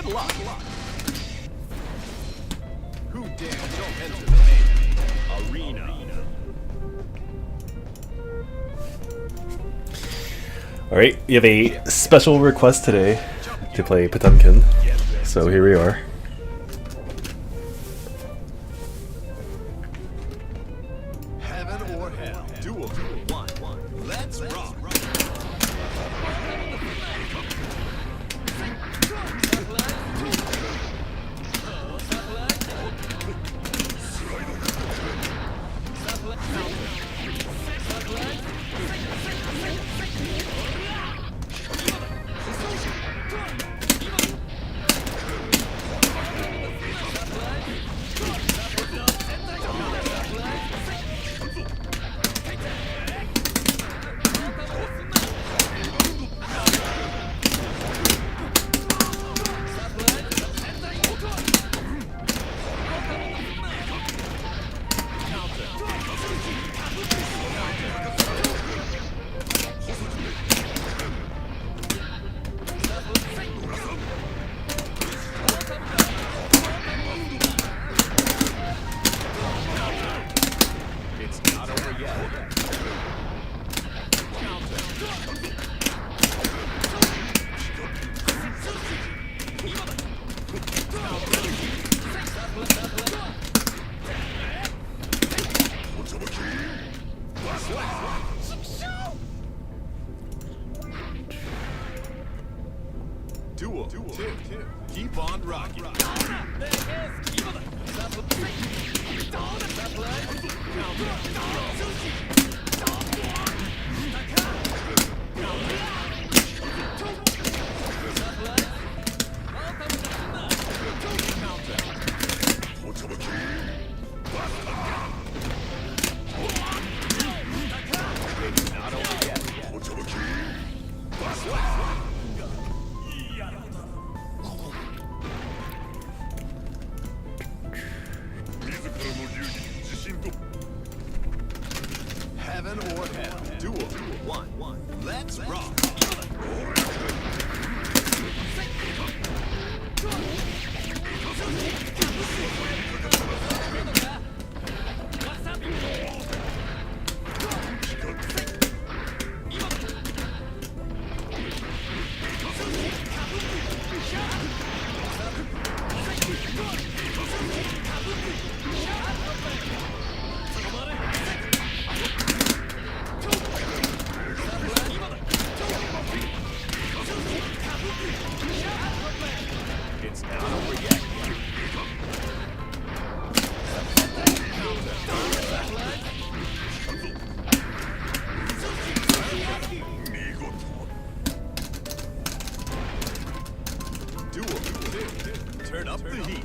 Good luck. Who dares to enter the main arena? Alright, we have a special request today to play Potemkin, so here we are. Heaven or hell, duel 1. Let's rock. Duel 2. Keep on rocking. Heaven or hell, duel 1. Let's rock. It's not over yet. Duel 2. Turn up the heat.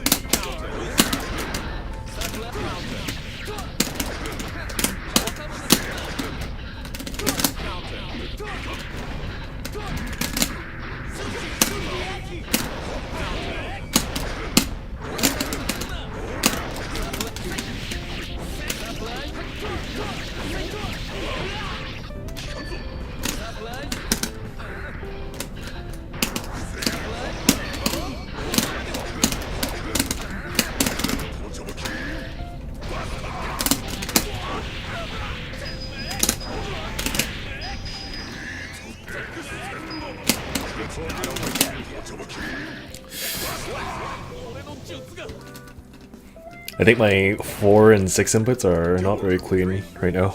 I think my 4 and 6 inputs are not very clean right now,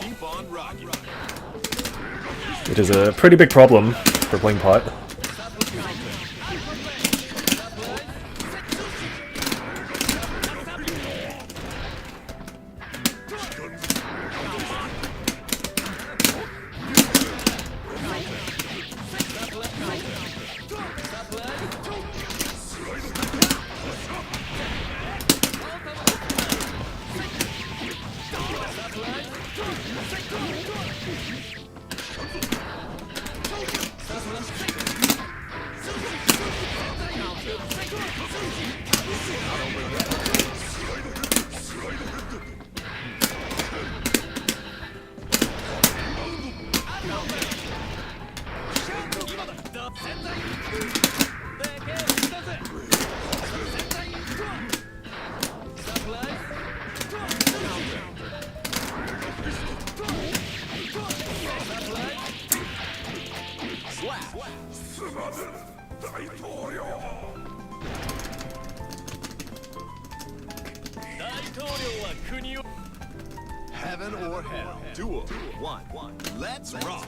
which is a pretty big problem for playing pot. Heaven or hell. Duel. One. Let's rock.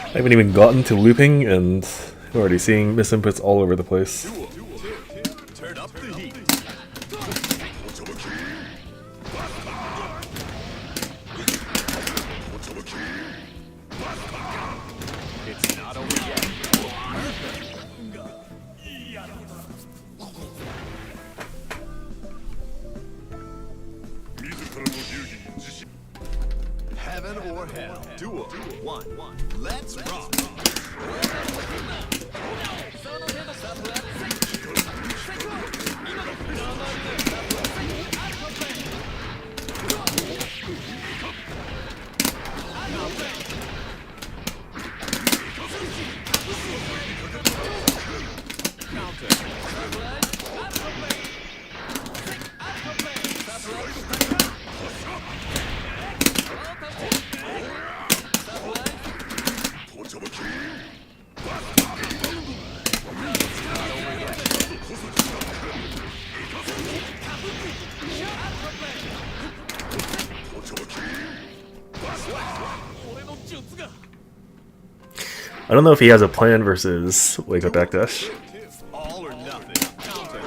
I haven't even gotten to looping, and I'm already seeing misinputs all over the place. Duel. Turn up the heat. It's not over yet. Heaven or hell. Duel. One. Let's rock. I don't know if he has a plan versus Wake Up Backdash. All or nothing. Counter.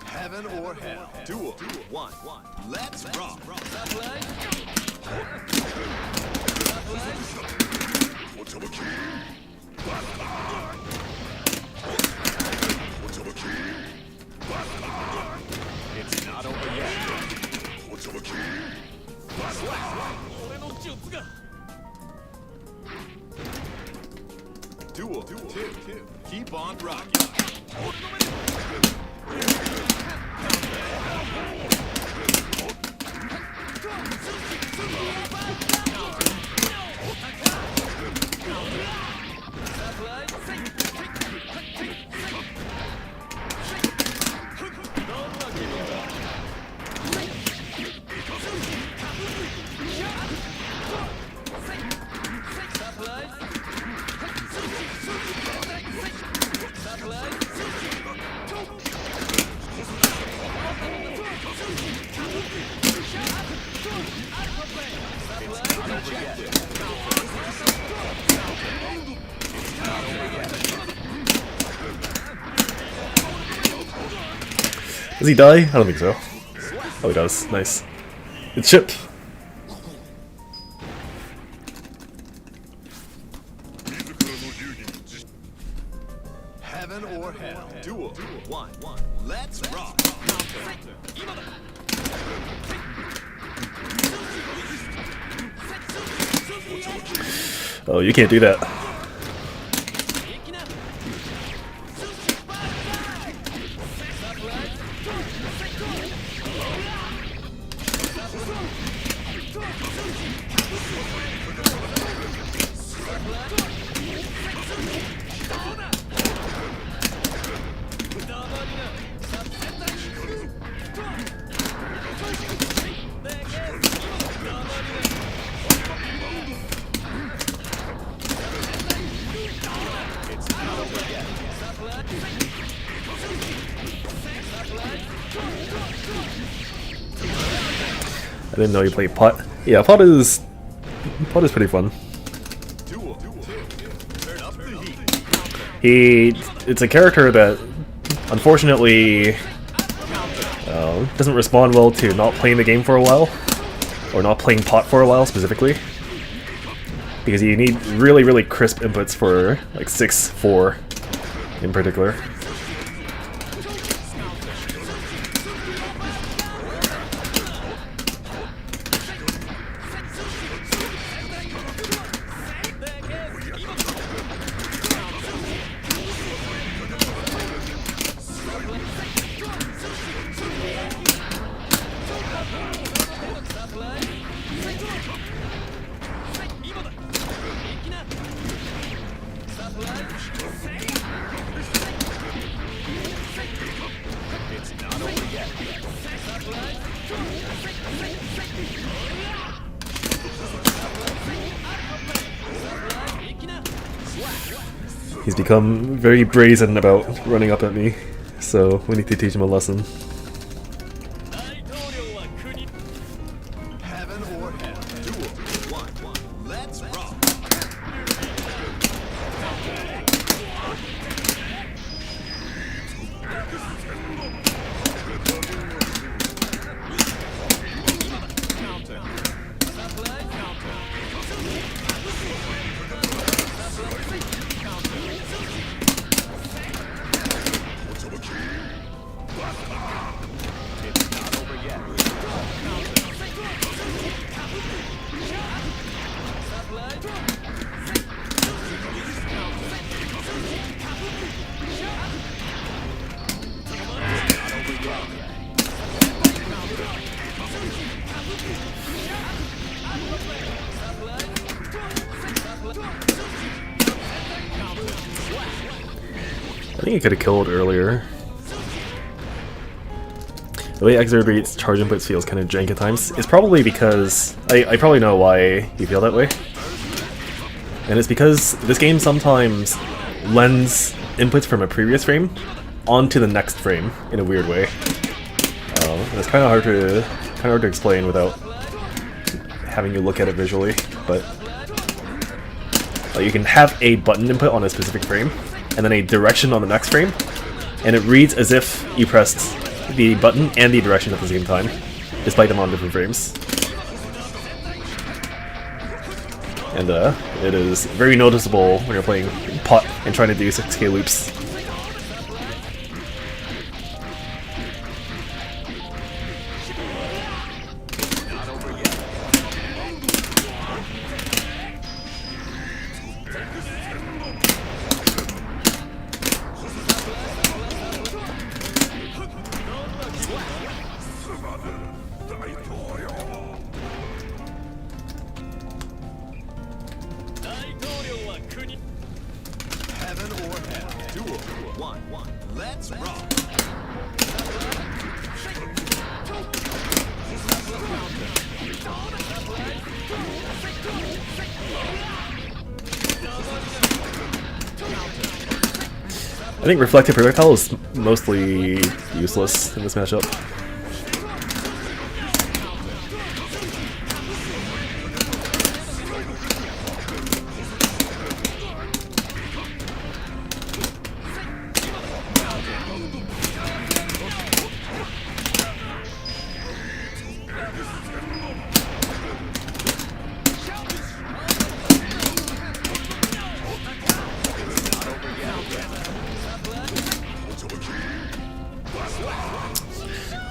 Heaven or hell. Duel. One. Let's rock. It's not over yet. Duel. Two. Keep on rocking. Does he die? I don't think so. Oh, he does. Nice. It's chipped. Heaven or hell. Duel. One. Let's rock. Oh, you can't do that. didn't know you played Pot. Yeah, Pot is pretty fun. Duel. Turn up the It's a character that unfortunately doesn't respond well to not playing the game for a while, or not playing Pot for a while specifically, because you need really crisp inputs for like 6-4 in particular. He's become very brazen about running up at me, so we need to teach him a lesson. heaven or hell. Duel. 1. Let's rock. I think he could have killed earlier. The way Exer reads charge inputs feels kind of jank at times. It's probably because I probably know why you feel that way. And it's because this game sometimes lends inputs from a previous frame onto the next frame in a weird way. And it's kind of hard to explain without having you look at it visually. But you can have a button input on a specific frame, and then a direction on the next frame, and it reads as if you pressed the button and the direction at the same time, despite them on different frames. And it is very noticeable when you're playing Pot and trying to do 6K loops. Heaven or hell. Duel. 1. Let's rock. I think Reflective Projectile is mostly useless in this matchup.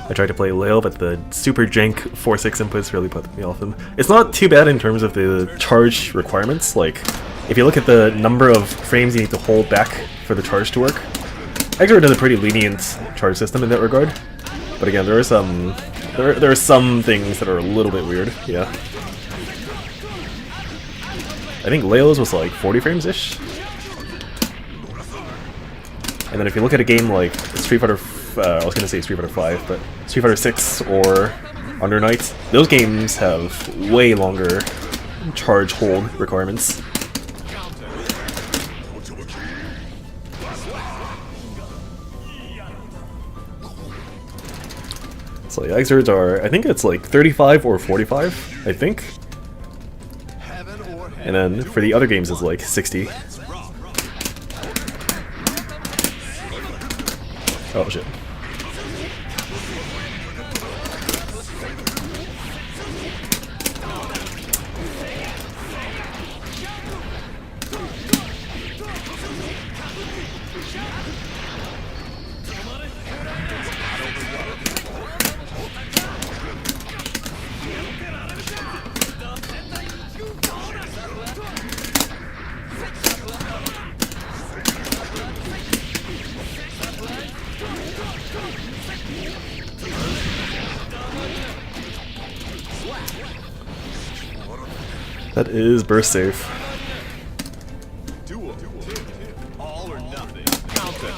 I tried to play Leo, but the super jank 4-6 inputs really put me off him. It's not too bad in terms of the charge requirements. Like, if you look at the number of frames you need to hold back for the charge to work, Exer does a pretty lenient charge system in that regard. But again, there are some things that are a little bit weird. Yeah, I think Leo's was like 40 frames-ish. And then if you look at a game like Street Fighter, I was gonna say Street Fighter 5, but Street Fighter 6 or Under Night, those games have way longer charge hold requirements. So yeah, exerts are, I think it's like 35 or 45, I think. Heaven or hell. And then for the other games it's like 60. Let's rock. Oh shit. That is burst safe. Duel. All or nothing. Counter.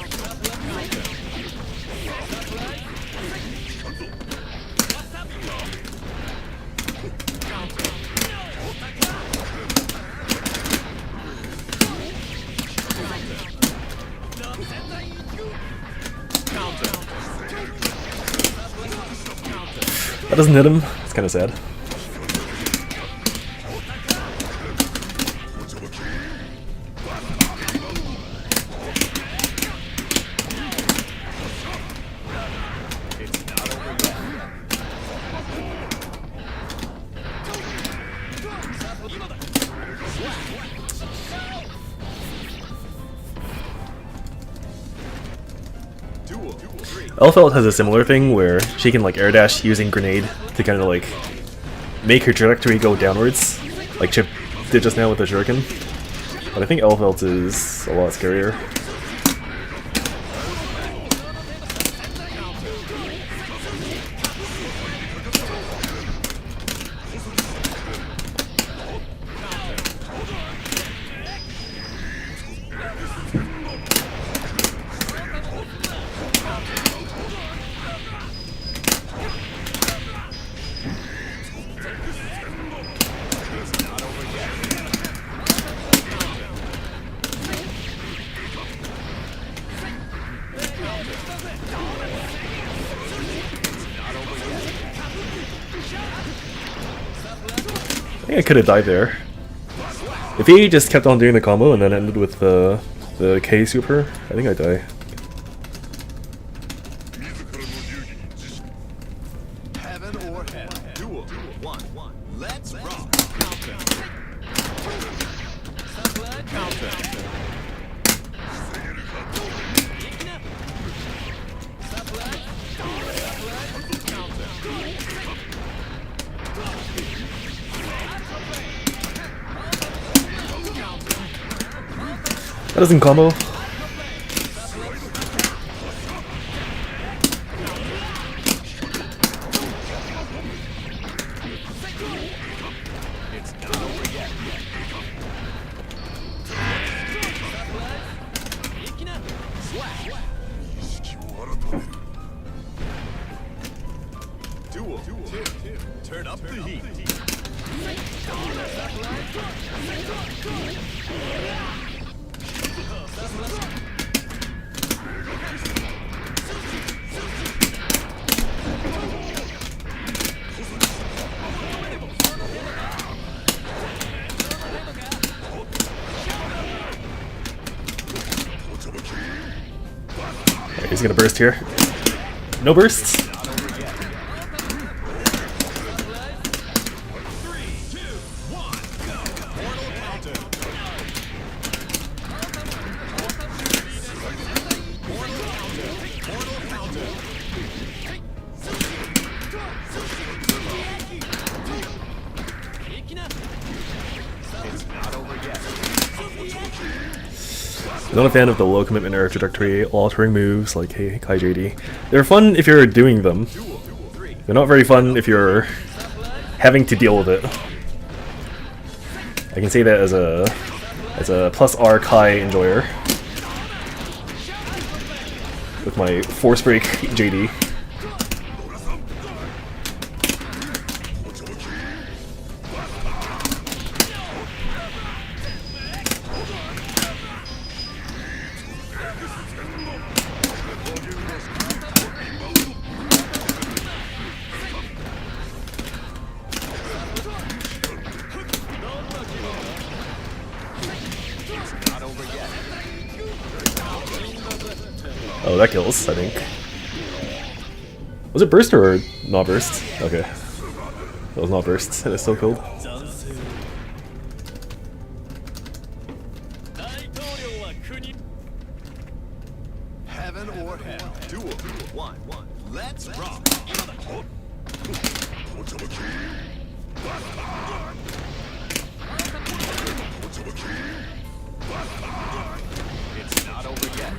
That doesn't hit him. It's kind of sad. Elphelt has a similar thing where she can like air dash using grenade to kind of like make her trajectory go downwards, like Chip did just now with the shuriken. But I think Elphelt is a lot scarier. I think I could have died there. If he just kept on doing the combo and then ended with the K super, I think I'd die. Heaven or hell. Duel. One. Let's rock. Counter. That doesn't combo. Duel. Turn up the heat. Alright, he's gonna burst here. No bursts. I'm not a fan of the low commitment air trajectory altering moves like Kai JD. They're fun if you're doing them. They're not very fun if you're having to deal with it. I can say that as a plus R Kai enjoyer with my force break JD. Oh, that kills, I think. Was it burst or not burst? Okay. That was not burst, and it still killed. Heaven or hell. Duel. One. Let's rock. It's not over yet.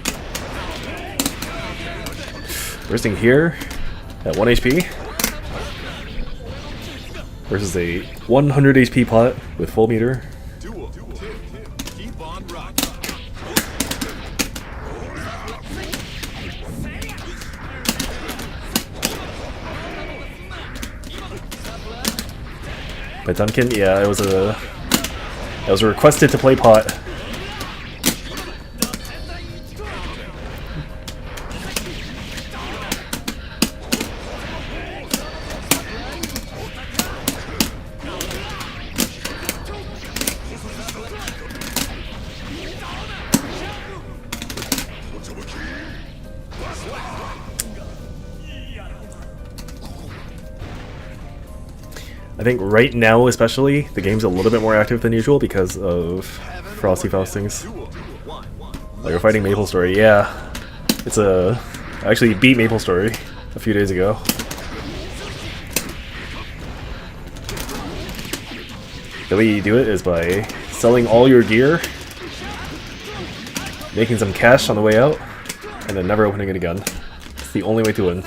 Bursting here at 1 HP versus a 100 HP pot with full meter. Duel. Keep on rocking. By Duncan, yeah, I was requested to play pot. I think right now, especially, the game's a little bit more active than usual because of Frosty Faustings. Like, we're fighting Maple Story, yeah. I actually beat Maple Story a few days ago. The way you do it is by selling all your gear, making some cash on the way out, and then never opening it again. It's the only way to win.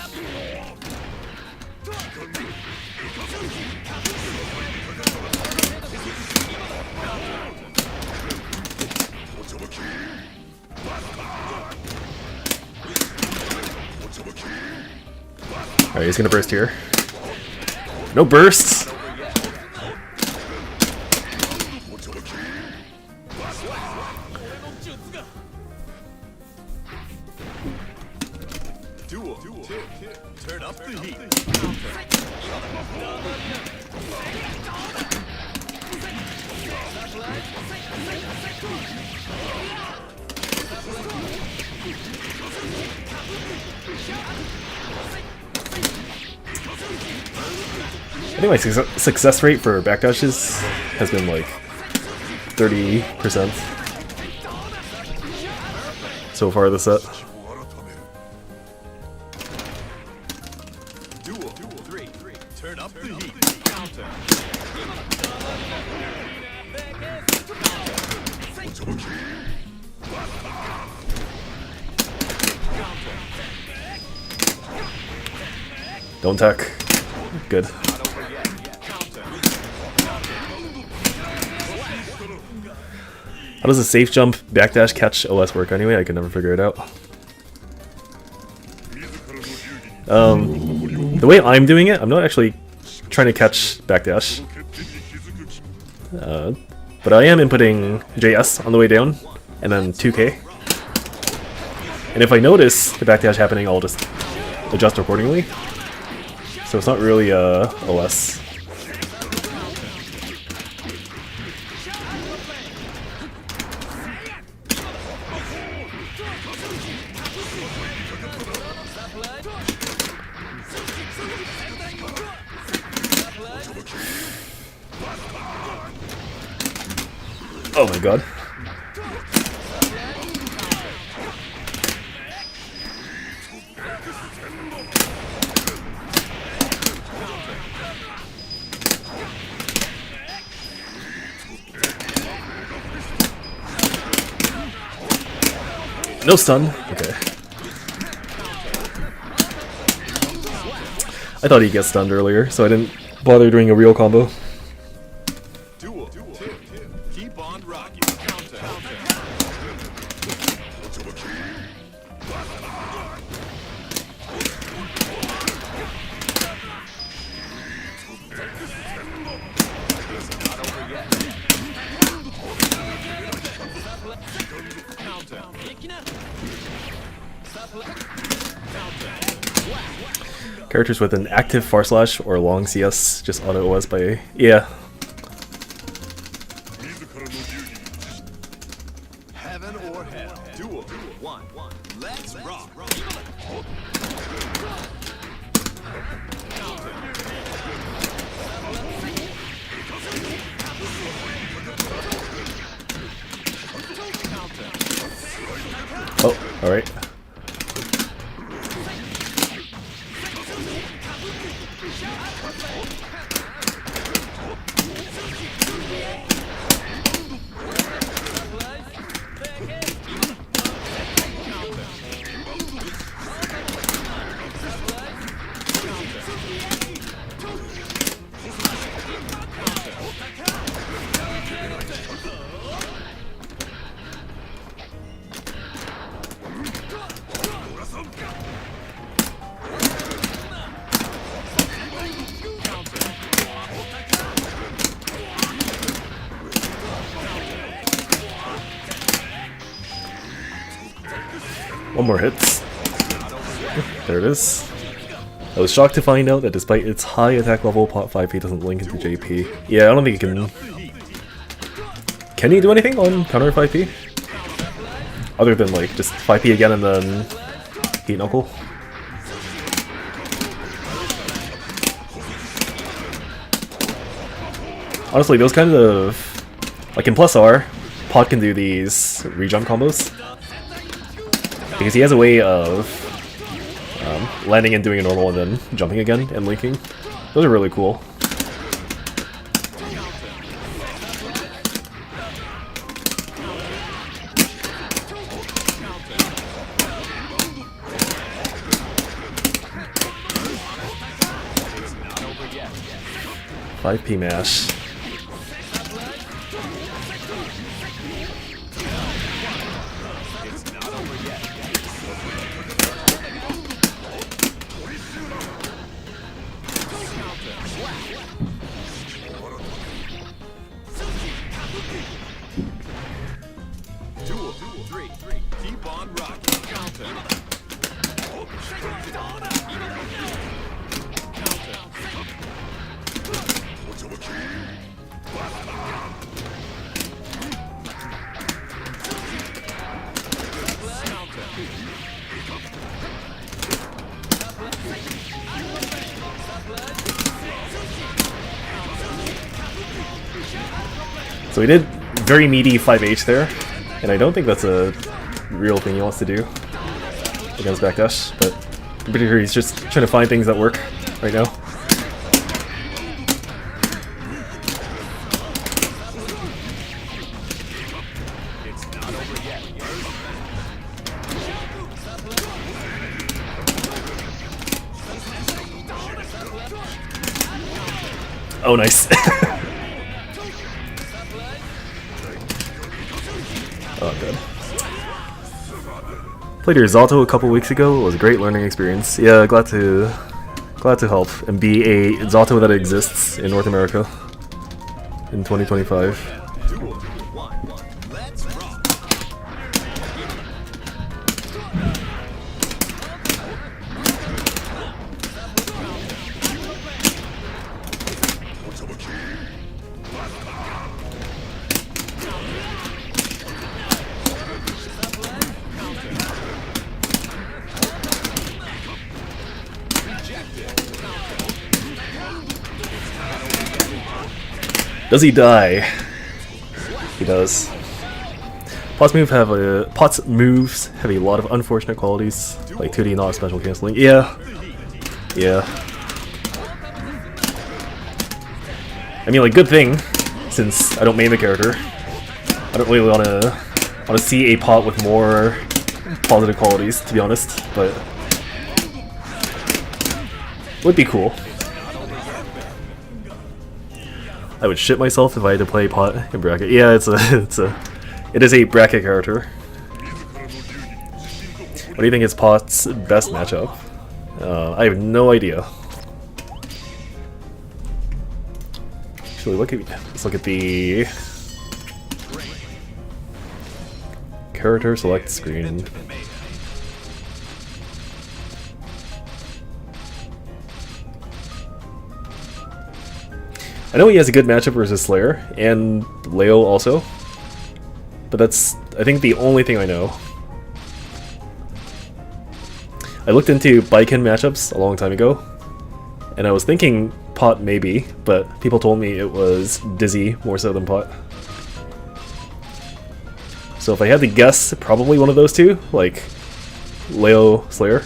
Alright, he's gonna burst here. No bursts! Duel. Turn up the heat. I think my success rate for backdashes has been like 30% so far this set. Duel. 3. Turn up the heat. Counter. Don't tech. Good. How does a safe jump backdash catch OS work anyway? I could never figure it out. The way I'm doing it, I'm not actually trying to catch backdash. But I am inputting JS on the way down, and then 2K. And if I notice the backdash happening, I'll just adjust accordingly. So it's not really OS. Oh my god. No stun. Okay. I thought he'd get stunned earlier, so I didn't bother doing a real combo. Duel. Keep on rocking. Counter. Characters with an active far slash or long CS just auto OS by yeah. Heaven or hell. Duel. 1. Let's rock. alright. One more hits. There it is. I was shocked to find out that despite its high attack level, Pot 5P doesn't link into JP. Yeah, I don't think it can... Can he do anything on counter 5P? Other than like, just 5P again and then Heat Knuckle? Honestly, those kind of... Like in Plus R, Pot can do these rejump combos. Because he has a way of landing and doing a normal and then jumping again and linking. Those are really cool. P mash. Keep on rocking. Counter. So he did very meaty 5H there, and I don't think that's a real thing he wants to do against backdash, but I'm pretty sure he's just trying to find things that work right now. Oh, nice. Oh, good. Played your Zato a couple weeks ago. It was a great learning experience. Yeah, glad to help and be a Zato that exists in North America in 2025. Does he die? He does. Pot's moves have a lot of unfortunate qualities, like 2D not special canceling. Yeah. I mean, like, good thing, since I don't main the character. I don't really want to see a Pot with more positive qualities, to be honest, but would be cool. I would shit myself if I had to play Pot in bracket. Yeah, it is a bracket character. What do you think is Pot's best matchup? I have no idea. Actually, let's look at the character select screen. I know he has a good matchup versus Slayer, and Leo also, but that's, I think, the only thing I know. I looked into Baiken matchups a long time ago, and I was thinking Pot maybe, but people told me it was Dizzy more so than Pot. So if I had to guess, probably one of those two, like Leo Slayer.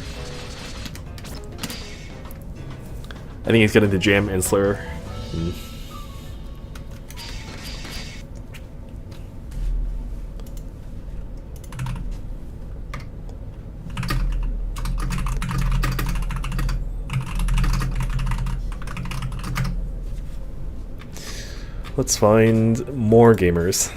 I think he's getting the Jam and Slayer. Let's find more gamers.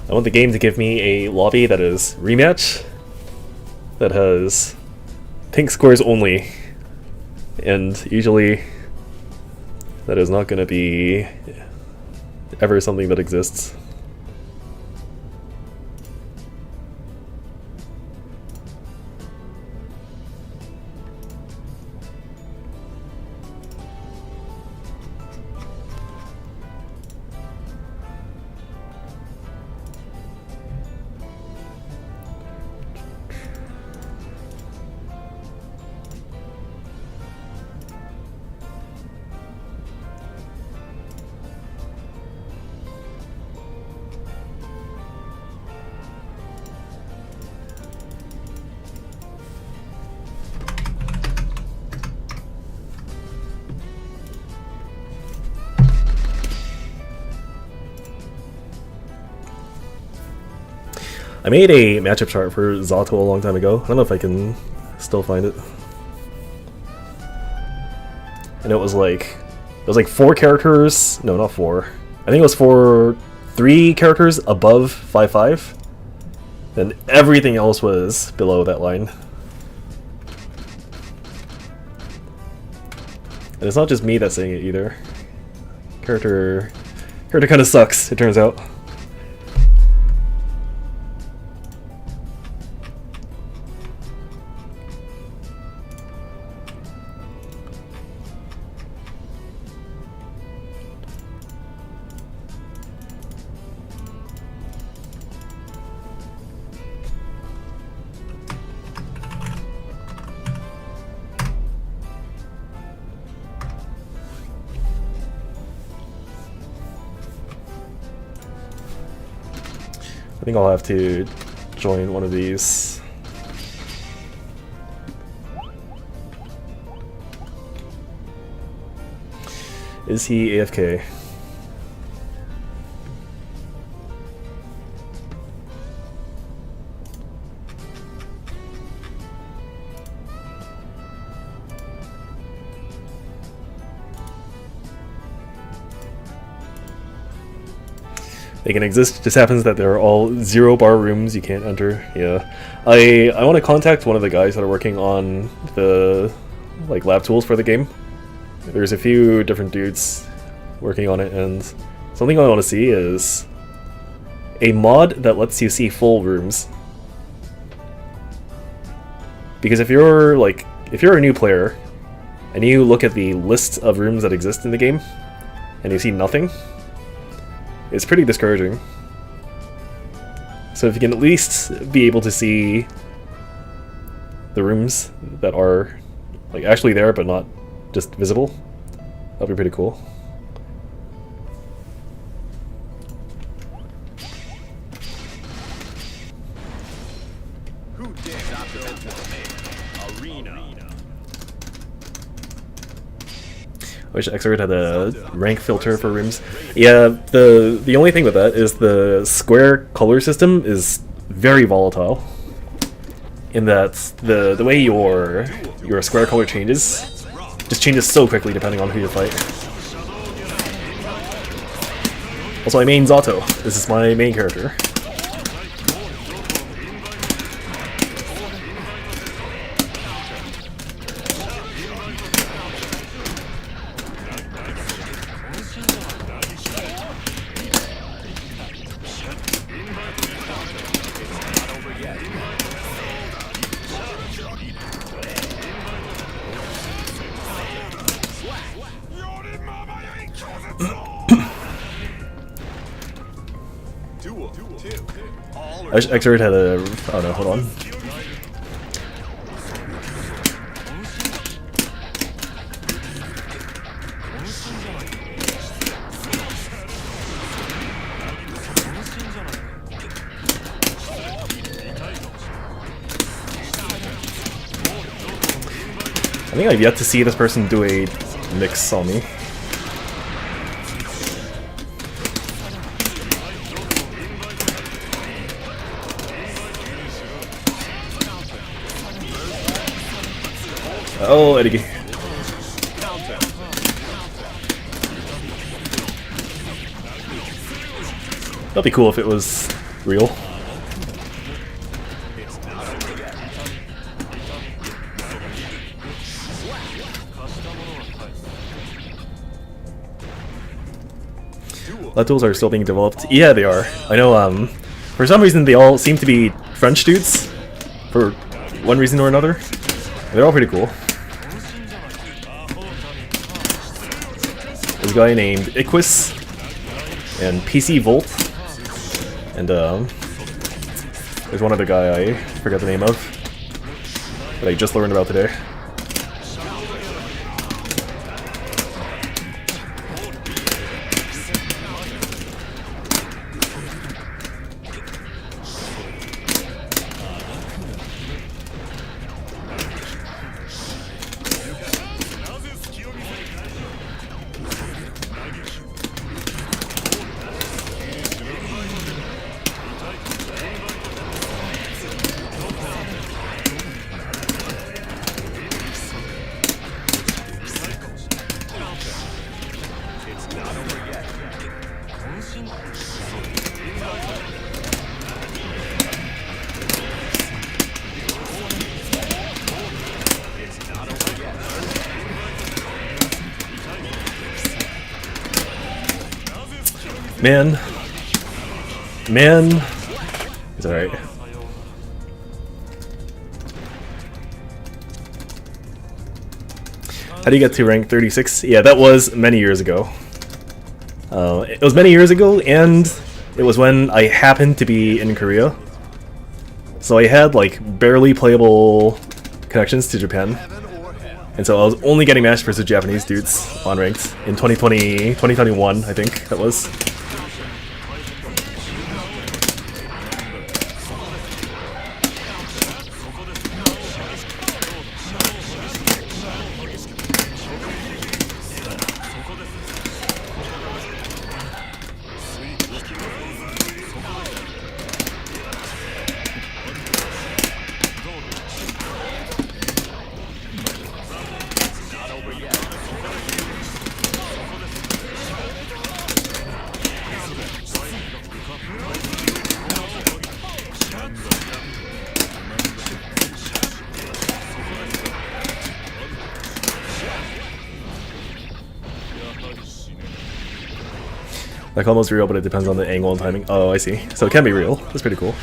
I want the game to give me a lobby that is rematch, that has pink squares only, and usually that is not going to be ever something that exists. I made a matchup chart for Zato a long time ago. I don't know if I can still find it. And it was like 4 characters. No, not 4. I think it was 3 characters above 5/5. Then everything else was below that line. And it's not just me that's saying it either. Character kind of sucks, it turns out. I think I'll have to join one of these. Is he AFK? They can exist, just happens that they're all 0-bar rooms you can't enter. Yeah. I want to contact one of the guys that are working on the lab tools for the game. There's a few different dudes working on it, and something I want to see is a mod that lets you see full rooms. Because if you're a new player and you look at the list of rooms that exist in the game and you see nothing, it's pretty discouraging. So if you can at least be able to see the rooms that are actually there but not just visible, that'd be pretty cool. Who dares to Arena. I wish Xrd had a rank filter for rooms. Yeah, the only thing with that is the square color system is very volatile. In that the way your square color changes just changes so quickly depending on who you fight. Also, I main Zato. This is my main character. two. All or Exert had a... oh no, hold on. I think I've yet to see this person do a mix on me. Oh, Eddie. That'd be cool if it was real. Tools are still being developed. Yeah, they are. I know, for some reason they all seem to be French dudes. For one reason or another. They're all pretty cool. There's a guy named Iquis and PC Volt. And, there's one other guy I forgot the name of that I just learned about today. Man, it's alright. How do you get to rank 36? Yeah, that was many years ago. It was many years ago, and it was when I happened to be in Korea. So I had, like, barely playable connections to Japan. And so I was only getting matched versus Japanese dudes on ranked in 2021, I think that was. Like almost real, but it depends on the angle and timing. Oh, I see. So it can be real. That's pretty cool.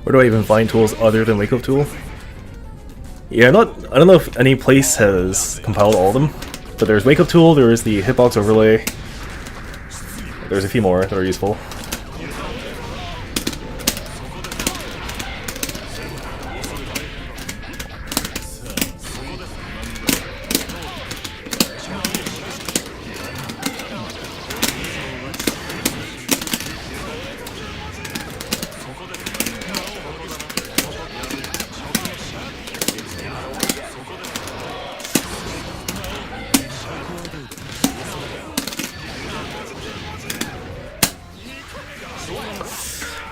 Where do I even find tools other than Wake Up Tool? Yeah, I don't know if any place has compiled all of them, but there's Wake Up Tool, there's the Hitbox Overlay, there's a few more that are useful.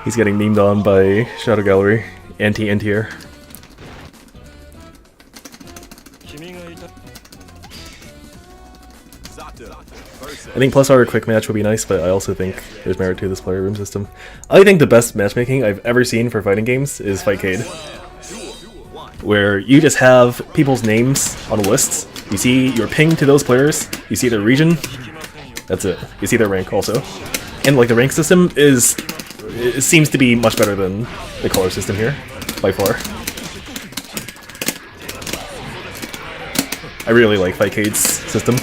He's getting memed on by Shadow Gallery. Anti-anti-air. Zato versus I think plus R quick match would be nice, but I also think there's merit to this player room system. I think the best matchmaking I've ever seen for fighting games is Fightcade, where you just have people's names on lists. You see your ping to those players, you see their region, that's it. You see their rank also. And like the rank system is, it seems to be much better than the color system here, by far. I really like Fightcade's system.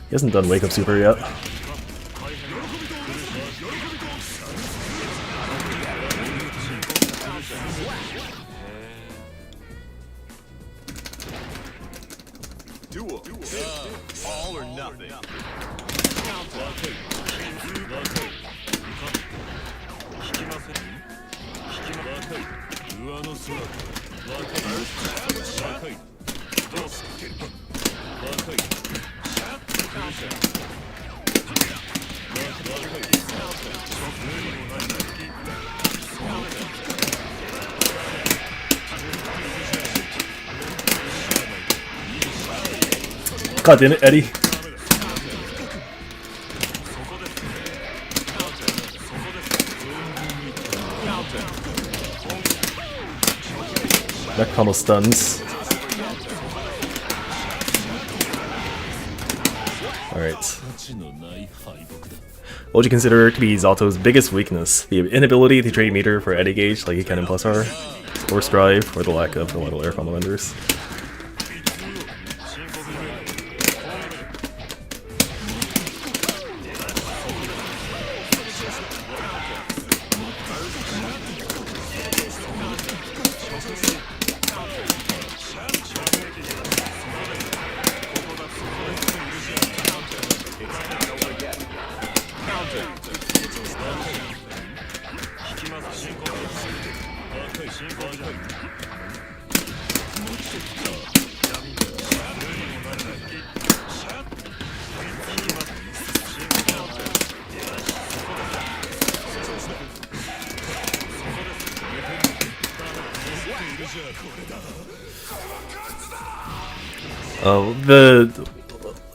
He hasn't done Wake Up Super yet. duel. All or nothing. God damn it, Eddie. That combo stuns. Alright. What would you consider to be Zato's biggest weakness? The inability to trade meter for Eddie Gauge like he can in Plus R? Or Strive, or the lack of reliable air combo vendors?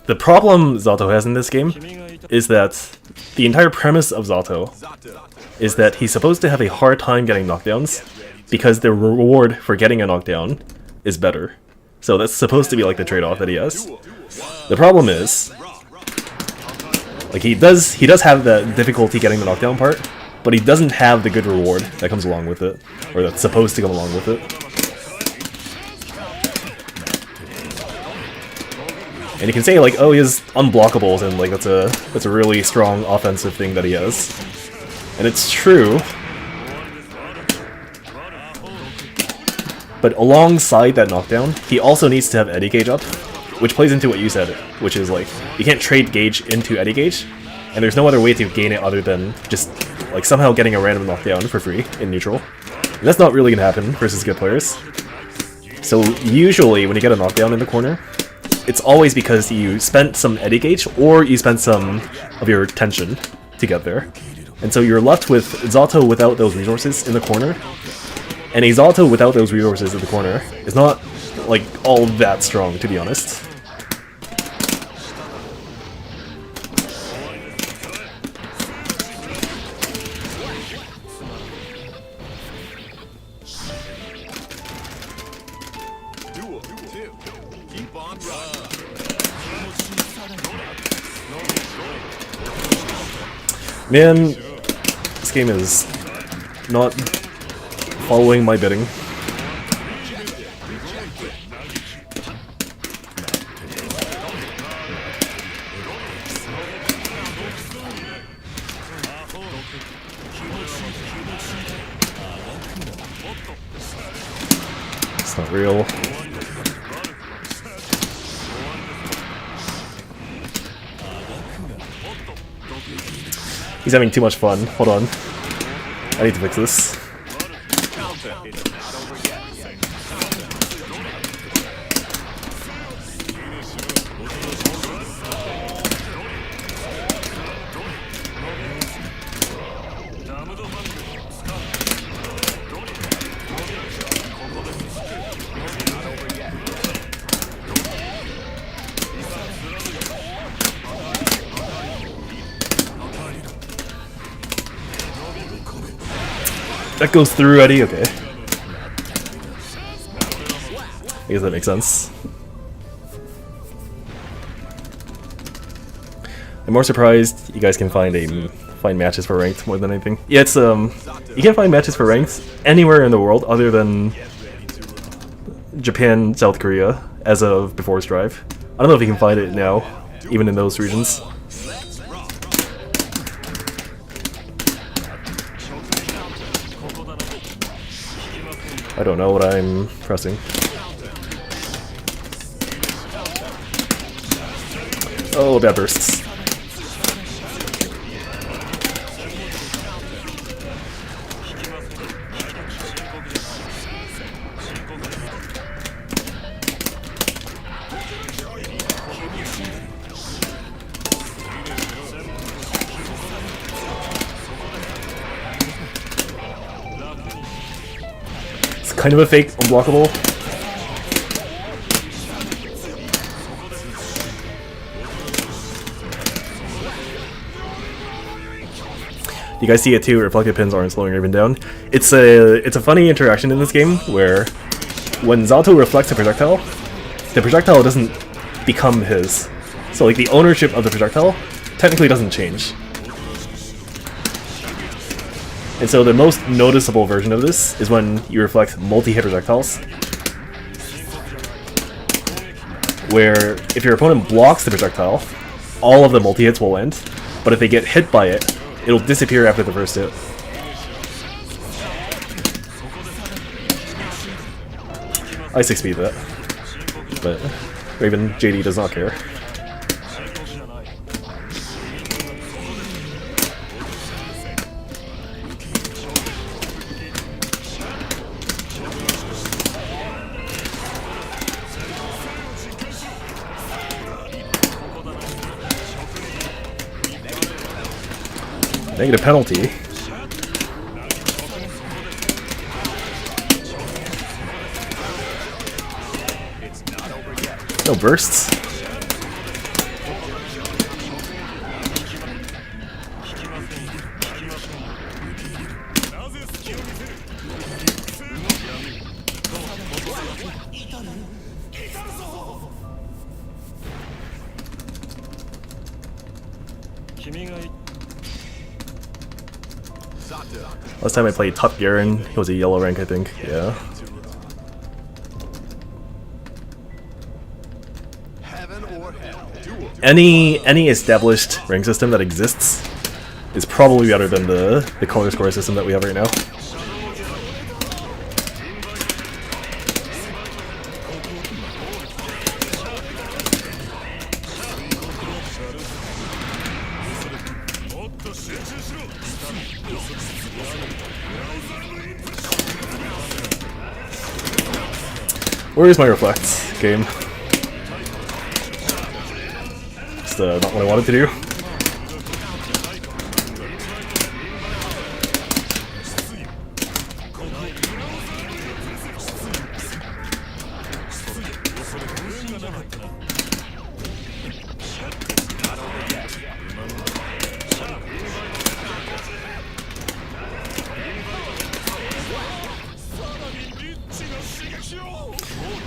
The problem Zato has in this game is that the entire premise of Zato is that he's supposed to have a hard time getting knockdowns because the reward for getting a knockdown is better. So that's supposed to be like the trade-off that he has. The problem is, like he does have the difficulty getting the knockdown part, but he doesn't have the good reward that comes along with it, or that's supposed to come along with it. And you can say like, oh, he has unblockables, and like that's a really strong offensive thing that he has, and it's true. But alongside that knockdown, he also needs to have Eddie Gauge up, which plays into what you said, which is like you can't trade Gauge into Eddie Gauge, and there's no other way to gain it other than just like somehow getting a random knockdown for free in neutral. And that's not really gonna happen versus good players. So usually when you get a knockdown in the corner, it's always because you spent some Eddie Gauge or you spent some of your tension to get there. And so you're left with Zato without those resources in the corner. And a Zato without those resources in the corner is not like all that strong, to be honest. Duel 2. Keep on rocking. Man, this game is not following my bidding. It's not real. He's having too much fun. Hold on. I need to fix this. That goes through, Eddie? Okay. I guess that makes sense. I'm more surprised you guys can find matches for ranked more than anything. Yeah, it's you can't find matches for ranked anywhere in the world other than Japan, South Korea, as of before Strive. I don't know if you can find it now, even in those regions. I don't know what I'm pressing. Oh, bad bursts. It's kind of a fake unblockable. You guys see it too, reflective pins aren't slowing Raven down. It's a funny interaction in this game where when Zato reflects a projectile, the projectile doesn't become his. So like the ownership of the projectile technically doesn't change. And so the most noticeable version of this is when you reflect multi-hit projectiles, where if your opponent blocks the projectile, all of the multi-hits will end, but if they get hit by it, it'll disappear after the first hit. I 6-speed that, but Raven JD does not care. Negative penalty. No bursts. Last time I played Top Garen, he was a yellow rank, I think. Yeah. Any established rank system that exists is probably better than the color score system that we have right now. Where is my reflect game? Just not what I wanted to do.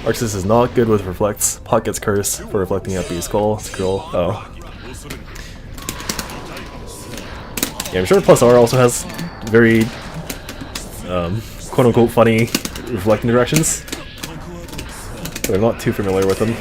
Arxis is not good with reflects. Pot gets cursed for reflecting at B skull. Scroll. Oh. Yeah, I'm sure Plus R also has very quote unquote funny reflecting directions, but I'm not too familiar with them.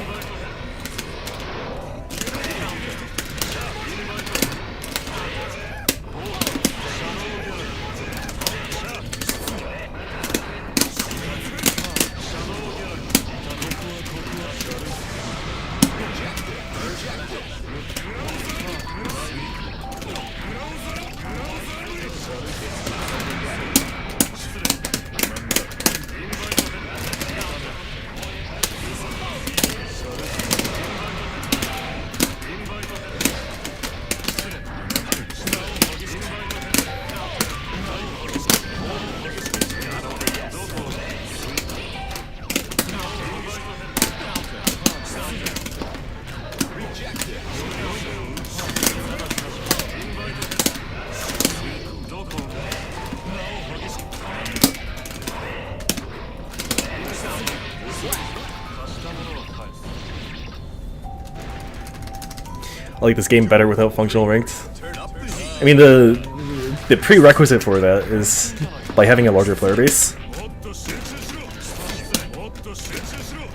I like this game better without functional ranked. Turn up the heat. I mean, the prerequisite for that is by having a larger player base.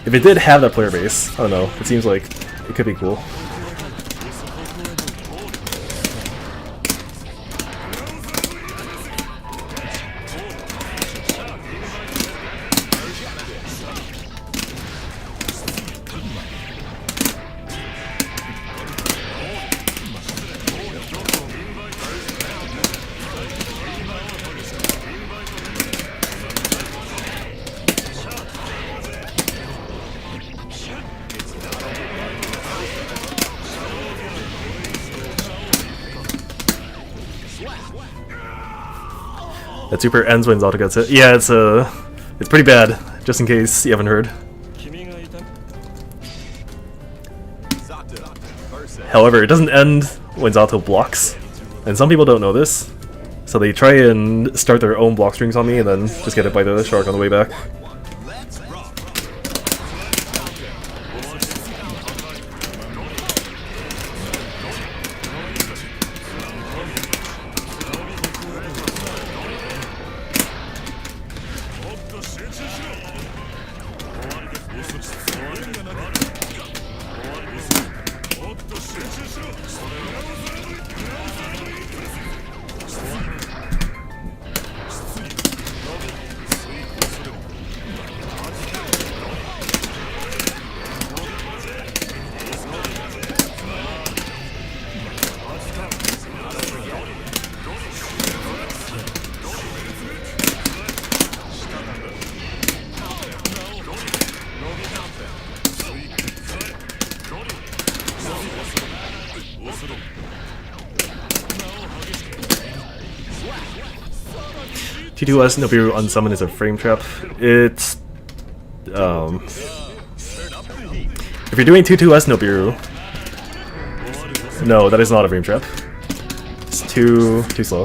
If it did have that player base, I don't know, it seems like it could be cool. That super ends when Zato gets hit. Yeah, it's pretty bad, just in case you haven't heard. Zato versus However, it doesn't end when Zato blocks, and some people don't know this, so they try and start their own block strings on me and then just get hit by the shark on the way back. Let's rock. T2S Nobiru Unsummon is a frame trap. It's if you're doing 2-2S Nobiru, no, that is not a frame trap. It's too slow.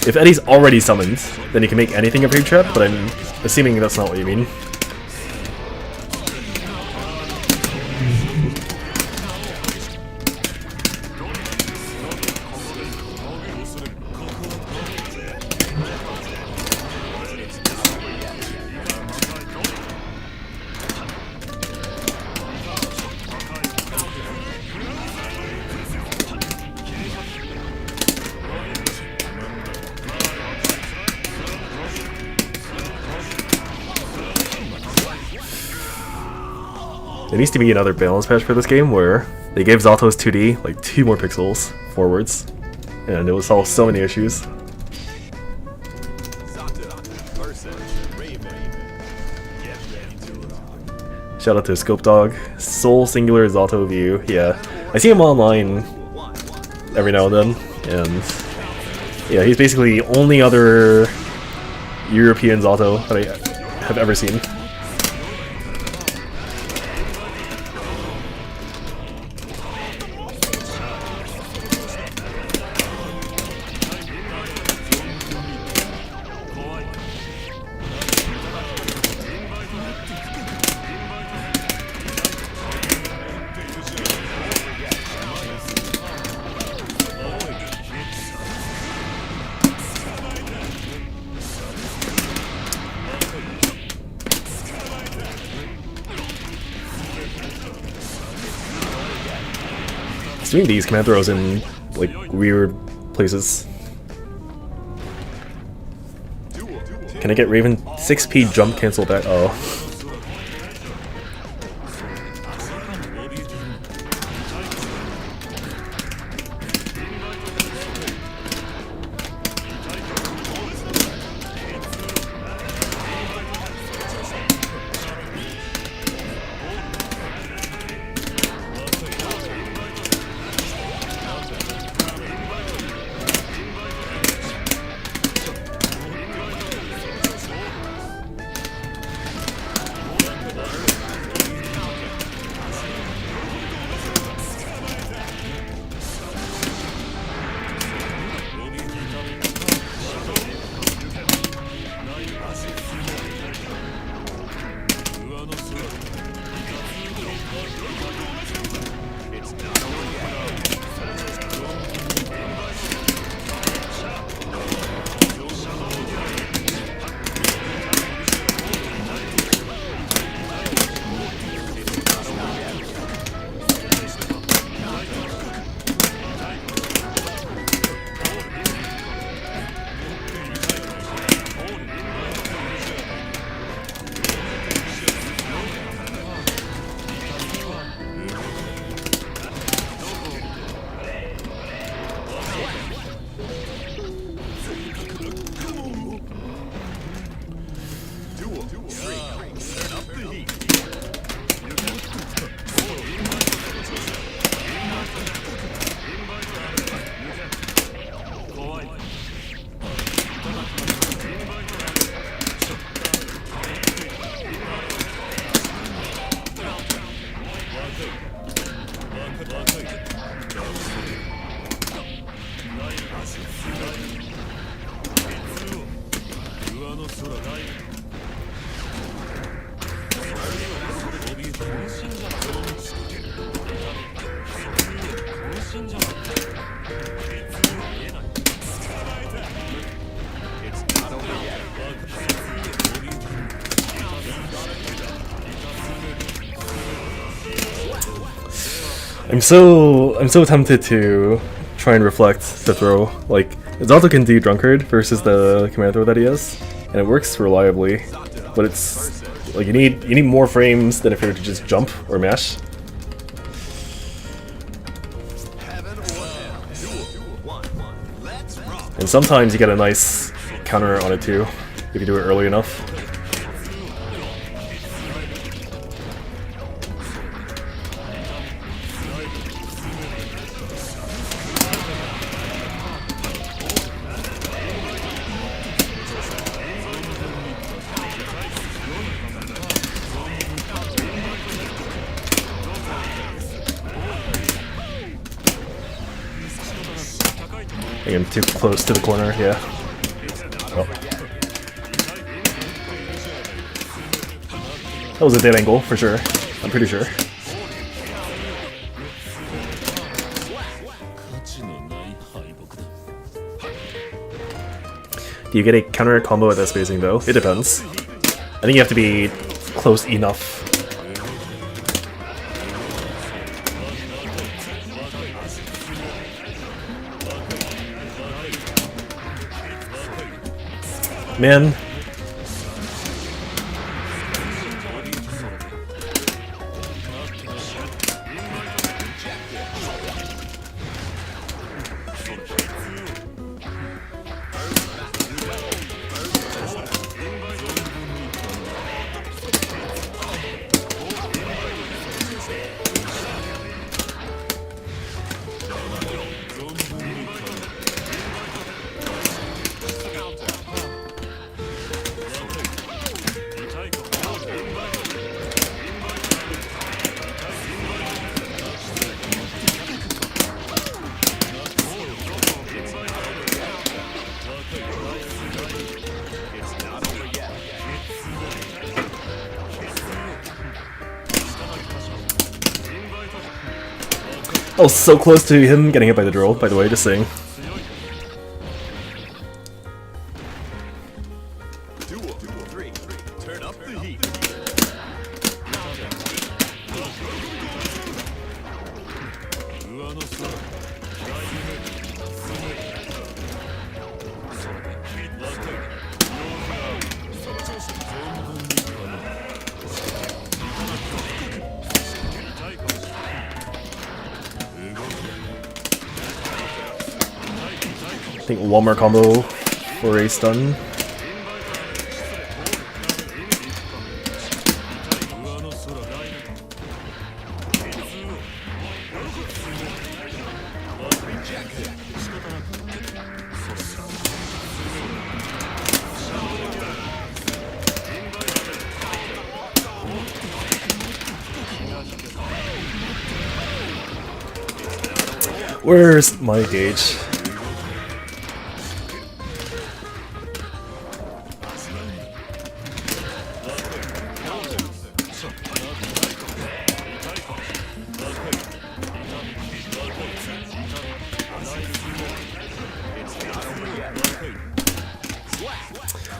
If Eddie's already summoned, then you can make anything a frame trap, but I'm assuming that's not what you mean. There needs to be another balance patch for this game where they gave Zato's 2D like 2 more pixels forwards, and it will solve so many issues. Zato versus Raven. Get ready to rock. Shout out to Scope Dog, Soul Singular Zato View. Yeah, I see him online every now and then, and yeah, he's basically the only other European Zato that I have ever seen. Doing these command throws in like weird places. Can I get Raven 6p jump cancel back? Oh. I'm so tempted to try and reflect the throw. Like, Zato can do Drunkard versus the command throw that he has, and it works reliably. But it's like you need more frames than if you were to just jump or mash. Heaven or hell. Duel. One. Let's rock. And sometimes you get a nice counter on it too, if you do it early enough. I am too close to the corner, yeah. Oh. That was a dead angle, for sure. I'm pretty sure. Do you get a counter combo at that spacing though? It depends. I think you have to be close enough. Man. I was so close to him getting hit by the drill, by the way, just saying. Duel. Three. Turn up the heat. I think one more combo for a stun. Where's my gauge?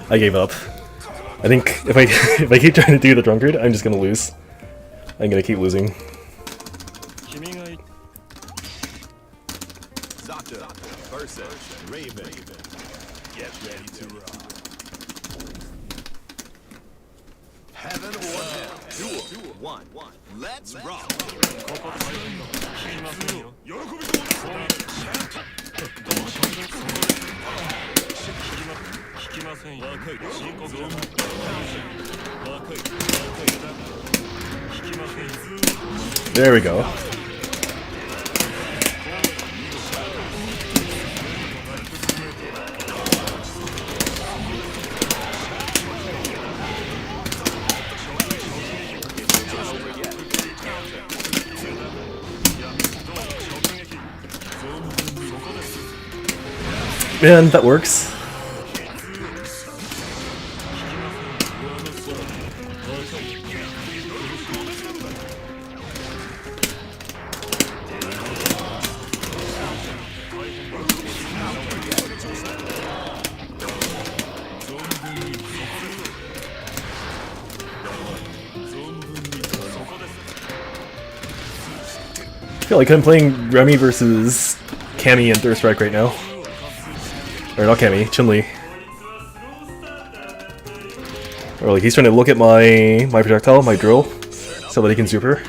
I gave up. I think if I if I keep trying to do the drunkard, I'm just gonna lose. I'm gonna keep losing. Zato versus Raven. Get ready to rock. Heaven or hell. Duel. One. Let's rock. There we go. Man, that works. feel like I'm playing Remy versus Cammy in Third Strike right now. Or not Cammy, Chun-Li. Or like he's trying to look at my projectile, my drill, so that he can super.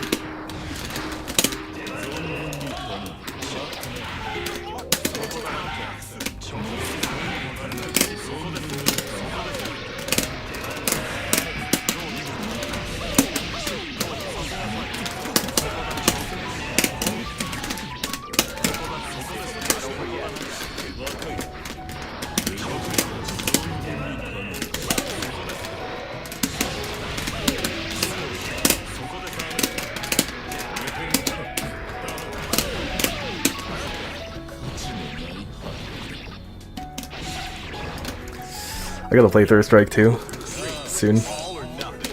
I gotta play Third Strike too, soon. All or nothing.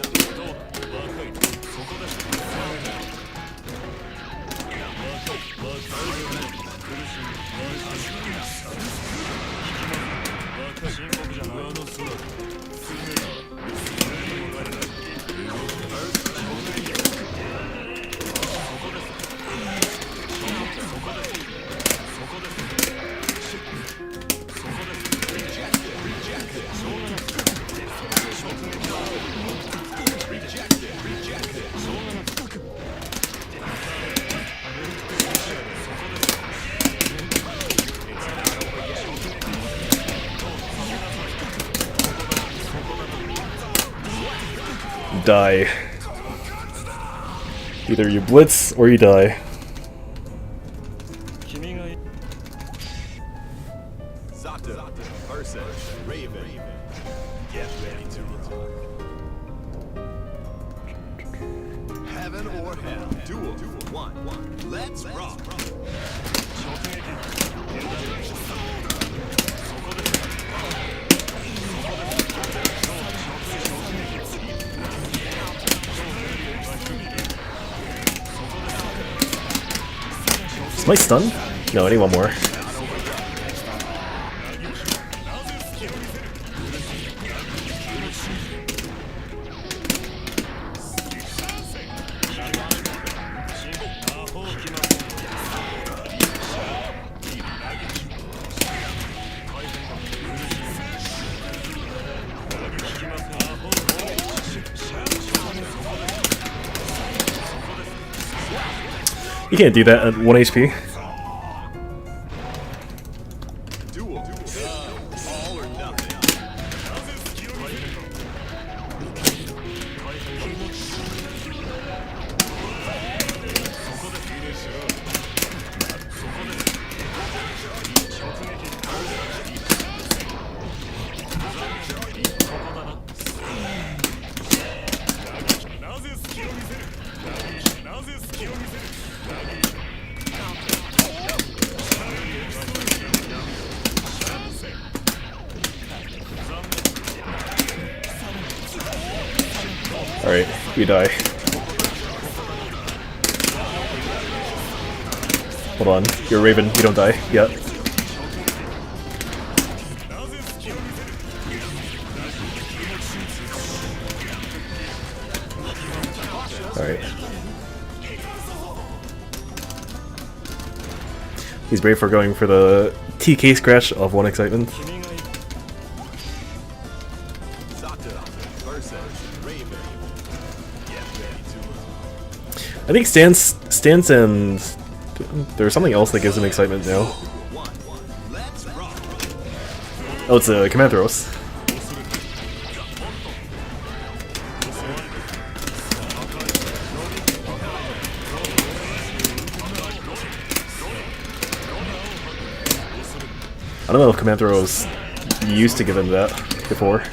Die. Either you blitz or you die. Sato versus Raven. Get ready to rock. Heaven or hell. Duel 1. Let's rock. Is my stun? No, I need one more. You can't do that at 1 HP. Duel. All or nothing. Alright, we die. Hold on, you're a Raven, you don't die yet. Alright. He's brave for going for the TK scratch of 1 excitement. I think stance and there's something else that gives him excitement now. Oh, it's a command throws. I don't know if command throws used to give him that before.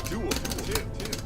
Duel 2.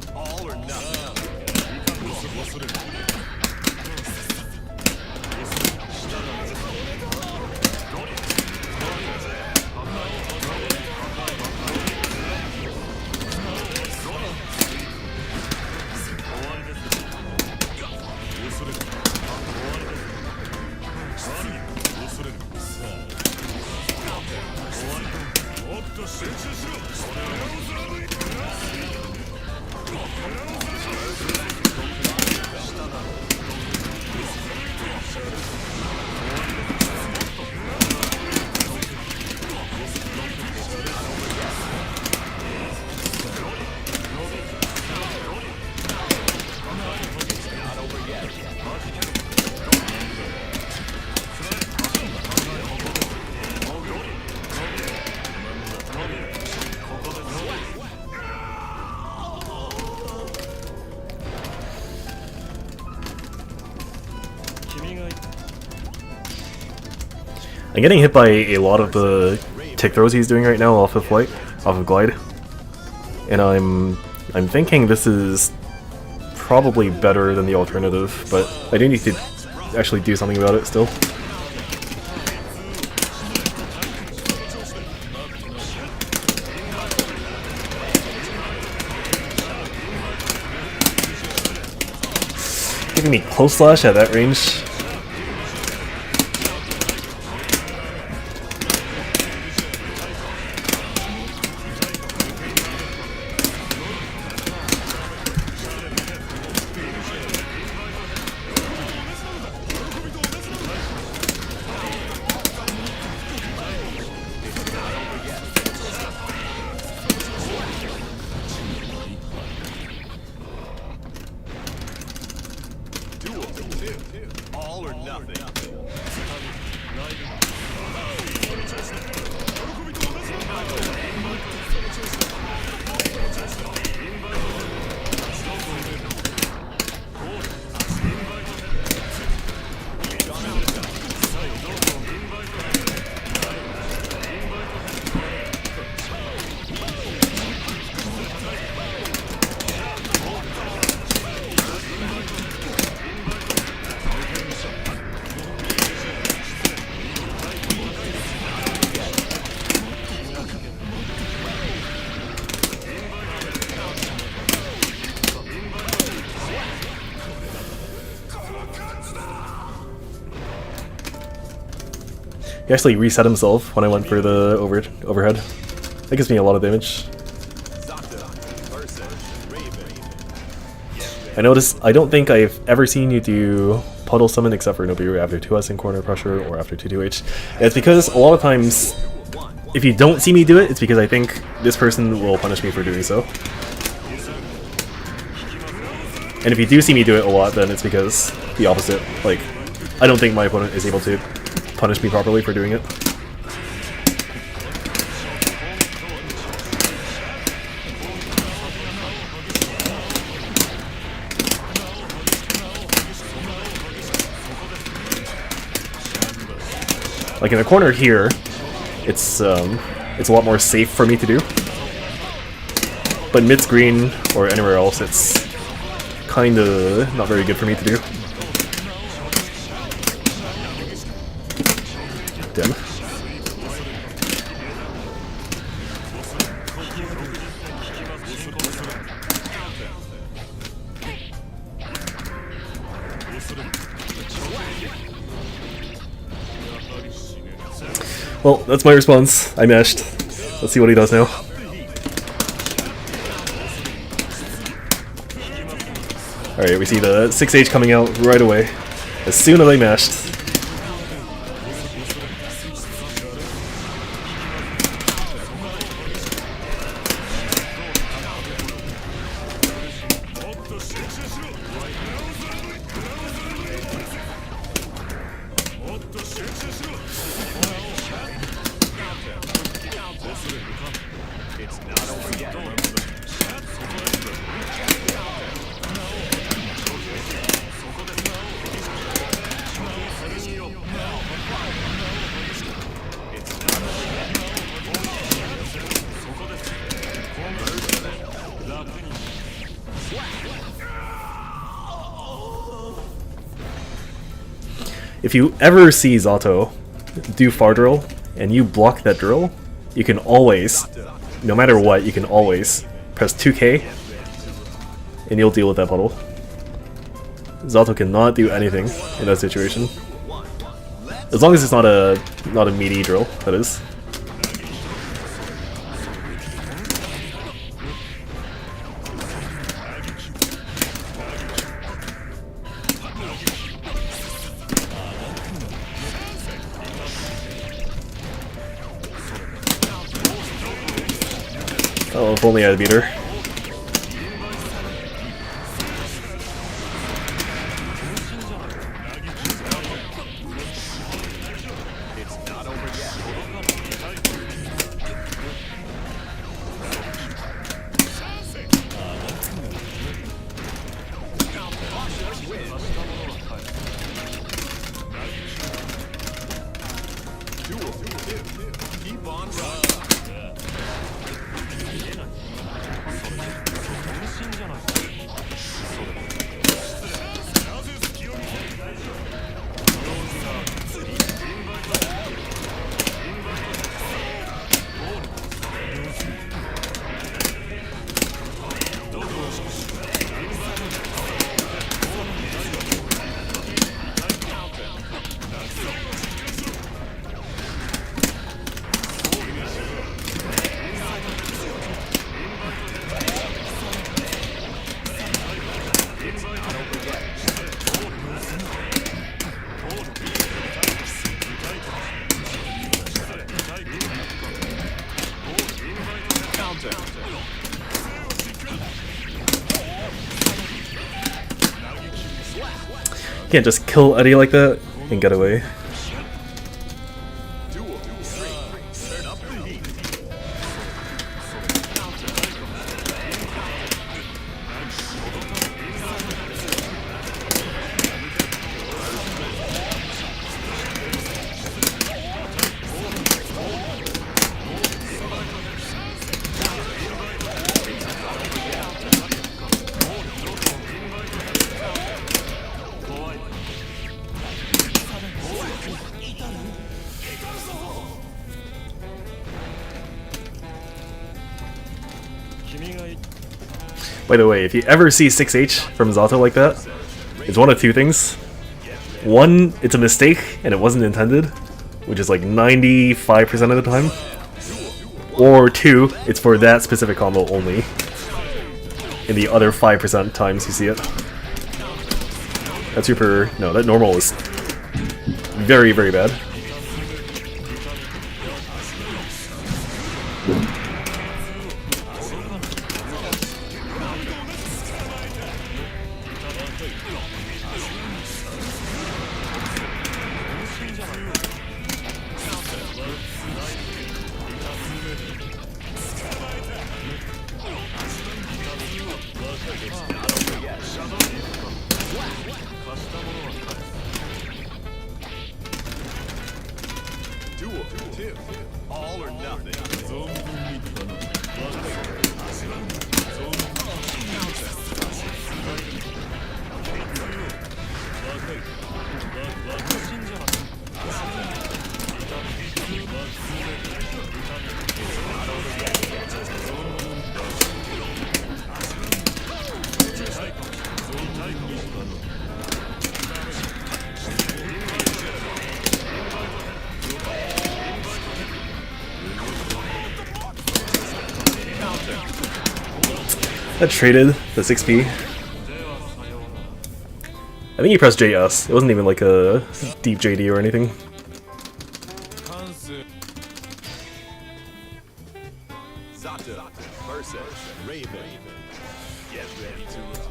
I'm getting hit by a lot of the tick throws he's doing right now off of glide, and I'm thinking this is probably better than the alternative, but I do need to actually do something about it still. Giving me close slash at that range. All or nothing. He actually reset himself when I went for the overhead. That gives me a lot of damage. I don't think I've ever seen you do puddle summon except for Nobiru after 2S in corner pressure or after 2-2H. It's because a lot of times, if you don't see me do it, it's because I think this person will punish me for doing so. And if you do see me do it a lot, then it's because the opposite. Like, I don't think my opponent is able to punish me properly for doing it. Like in a corner here, it's a lot more safe for me to do. But mid's green or anywhere else, it's kinda not very good for me to do. Damn. Well, that's my response. I mashed. Let's see what he does now. Alright, we see the 6H coming out right away. As soon as I mashed. If you ever see Zato do far drill and you block that drill, you can always, no matter what, you can always press 2K and you'll deal with that puddle. Zato cannot do anything in that situation. As long as it's not a meaty drill, that is. Oh, if only I had beat her. can't just kill Eddie like that and get away. Duel 3. Turn up the heat. By the way, if you ever see 6H from Zato like that, it's one of two things. One, it's a mistake and it wasn't intended, which is like 95% of the time. Or two, it's for that specific combo only. In the other 5% times you see it. That super... no, that normal is very, very bad. Duel 2. All or nothing. That traded the 6P. I think he pressed JS. It wasn't even like a deep JD or anything. Zato versus Raven. Get ready to rock.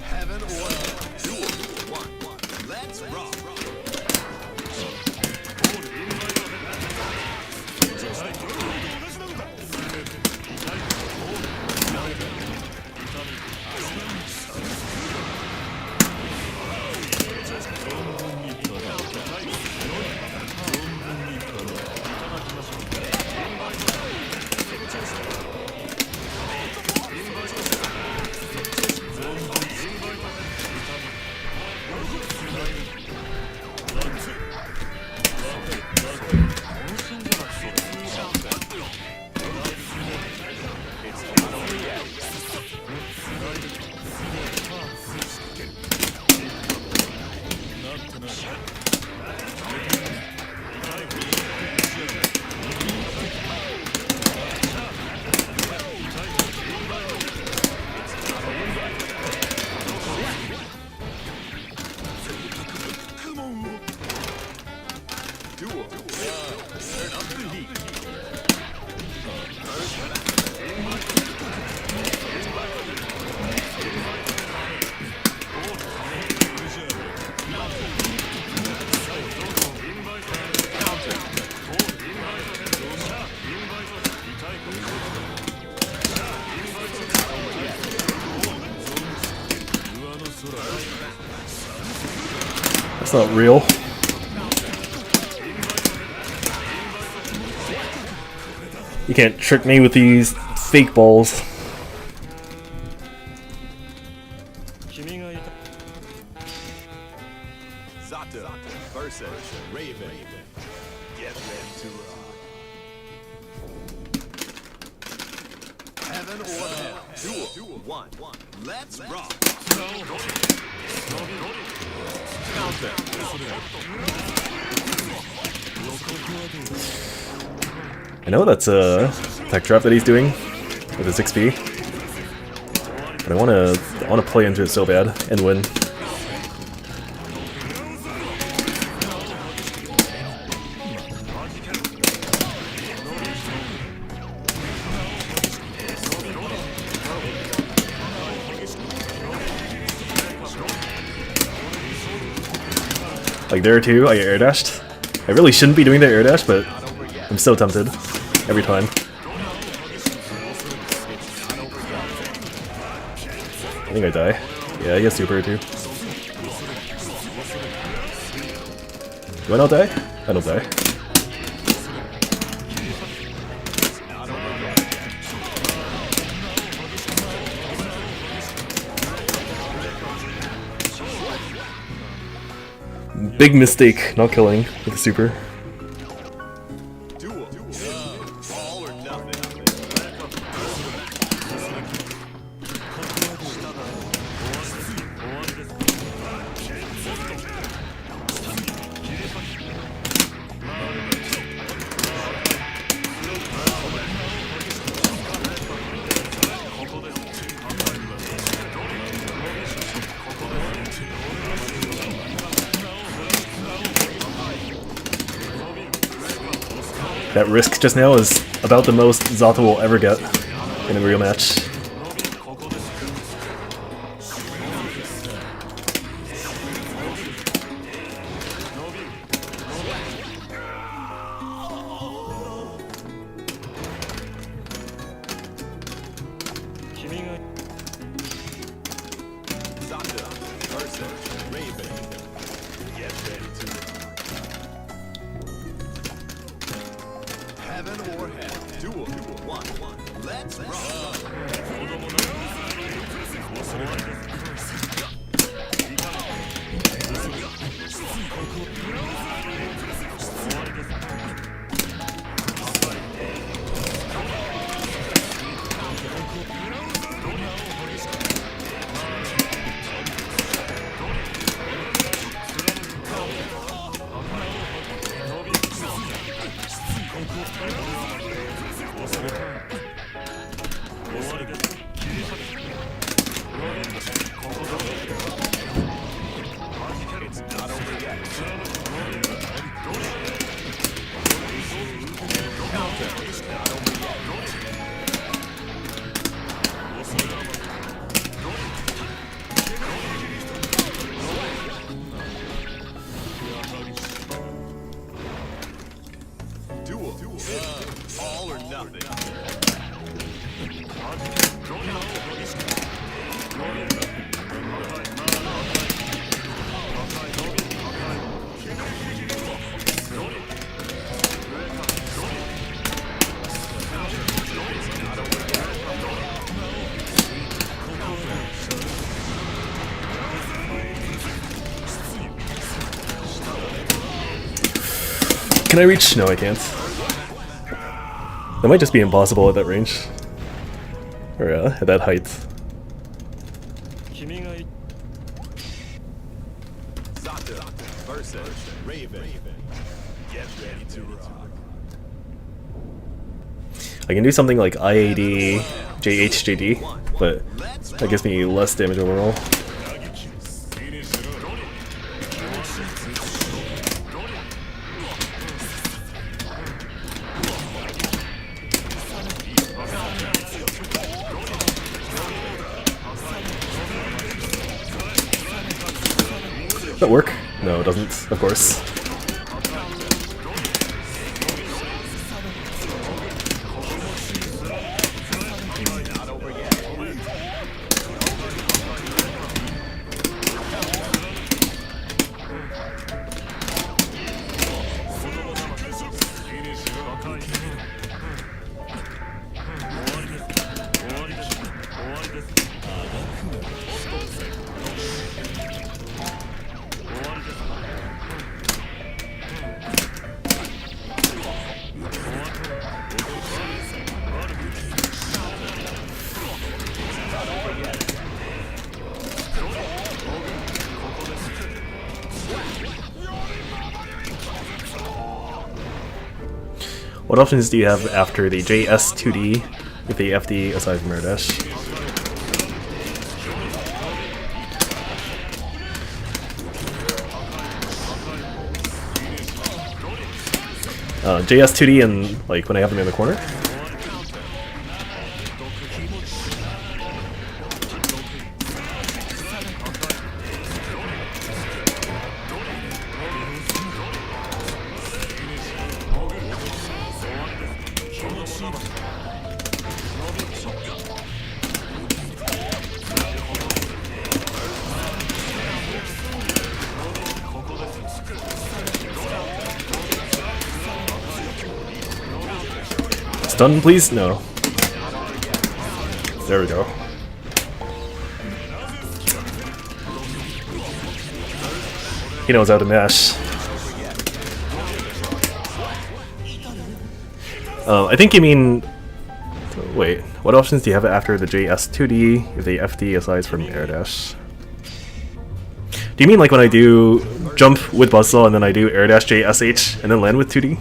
Heaven or hell. Duel 1. Let's rock. Duel. Turn up the heat. That's not real. You can't trick me with these fake balls. Zato versus Raven. Get ready to rock. Heaven or hell. Duel 1. Let's rock. I know that's a tech trap that he's doing with his 6P, but I wanna play into it so bad and win. Like there too, I air dashed. I really shouldn't be doing the air dash, but I'm so tempted every time. I think I die. Yeah, he has super too. Do I not die? I don't die. Big mistake not killing with the super. Duel. All or nothing. That risk just now is about the most Zato will ever get in a real match. Zato versus Raven. Get ready to heaven or hell. Duel. One. Let's rock. Duel. All or nothing. Can I reach? No, I can't. That might just be impossible at that range. Or at that height. Zato versus Raven. Get ready to rock. I can do something like IAD, JHJD, but that gives me less damage overall. Does that work? No, it doesn't, of course. What options do you have after the JS2D with the FD aside from air dash? JS2D and like when I have them in the corner? Stun, please? No. There we go. He knows how to mash. I think you mean... Wait, what options do you have after the JS2D if the FD aside from air dash? Do you mean like when I do jump with buzzsaw and then I do air dash JSH and then land with 2D?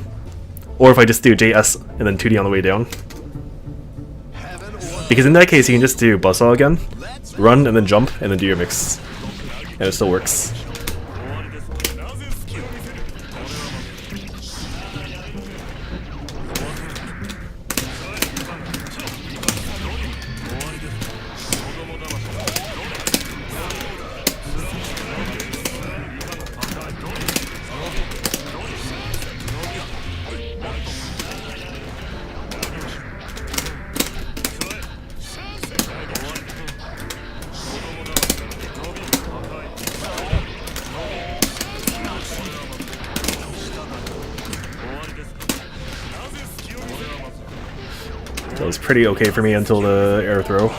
Or if I just do JS and then 2D on the way down? Because in that case you can just do buzzsaw again, run and then jump and then do your mix. And it still works. That was pretty okay for me until the air throw.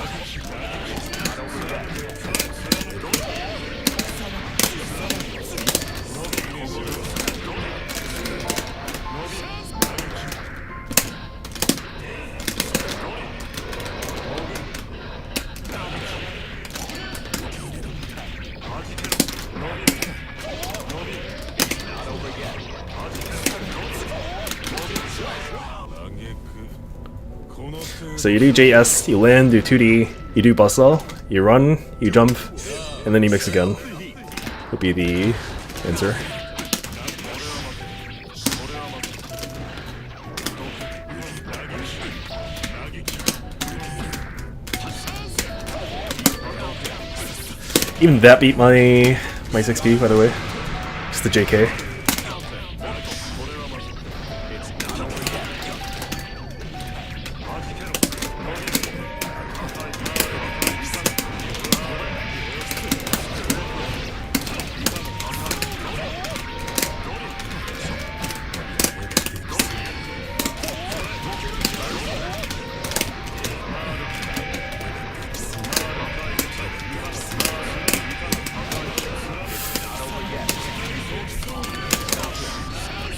So you do JS, you land, do 2D, you do buzzsaw, you run, you jump, and then you mix again. Would be the answer. Even that beat my 6P, by the way. Just the JK.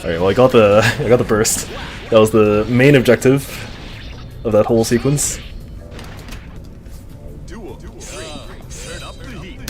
Alright, well I got the burst. That was the main objective of that whole sequence. Duel 3. Turn up the heat.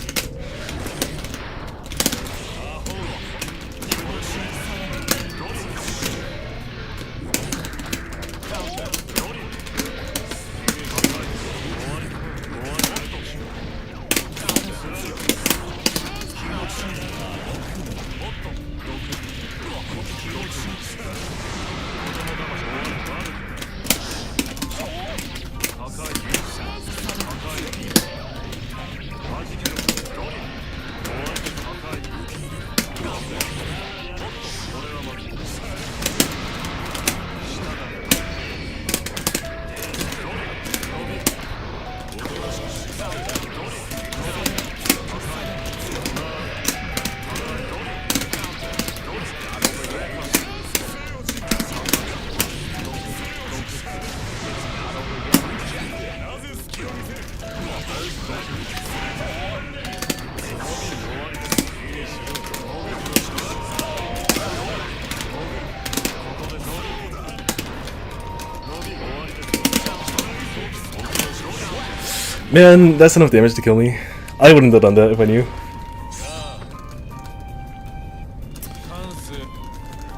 Man, that's enough damage to kill me. I wouldn't have done that if I knew.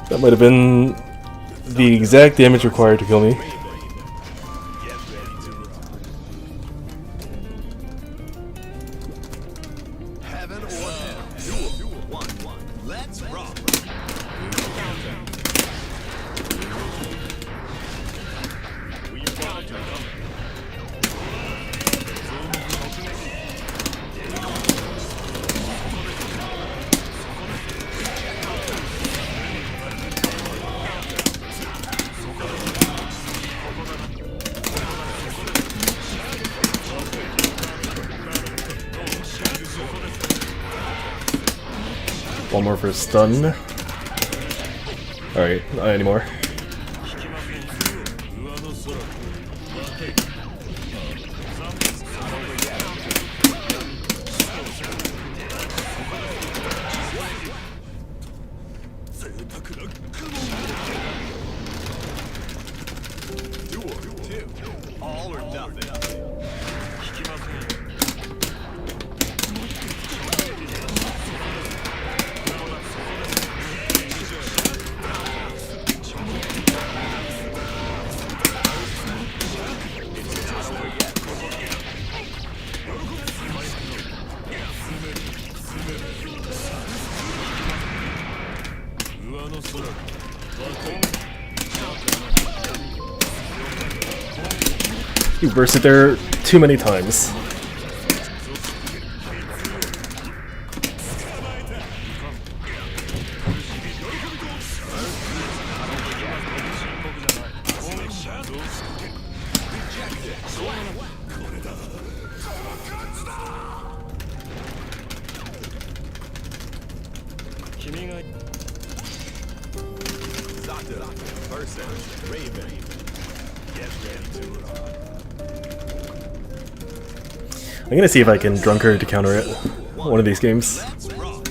That might have been the exact damage required to kill me. Heaven or hell. Duel 1-1. Let's rock. One more for stun. Alright, not anymore. Duel 2. All or nothing. You bursted there too many times. Zato versus Raven. Get ready to rock. I'm gonna see if I can Drunkard to counter it one of these games. Let's rock.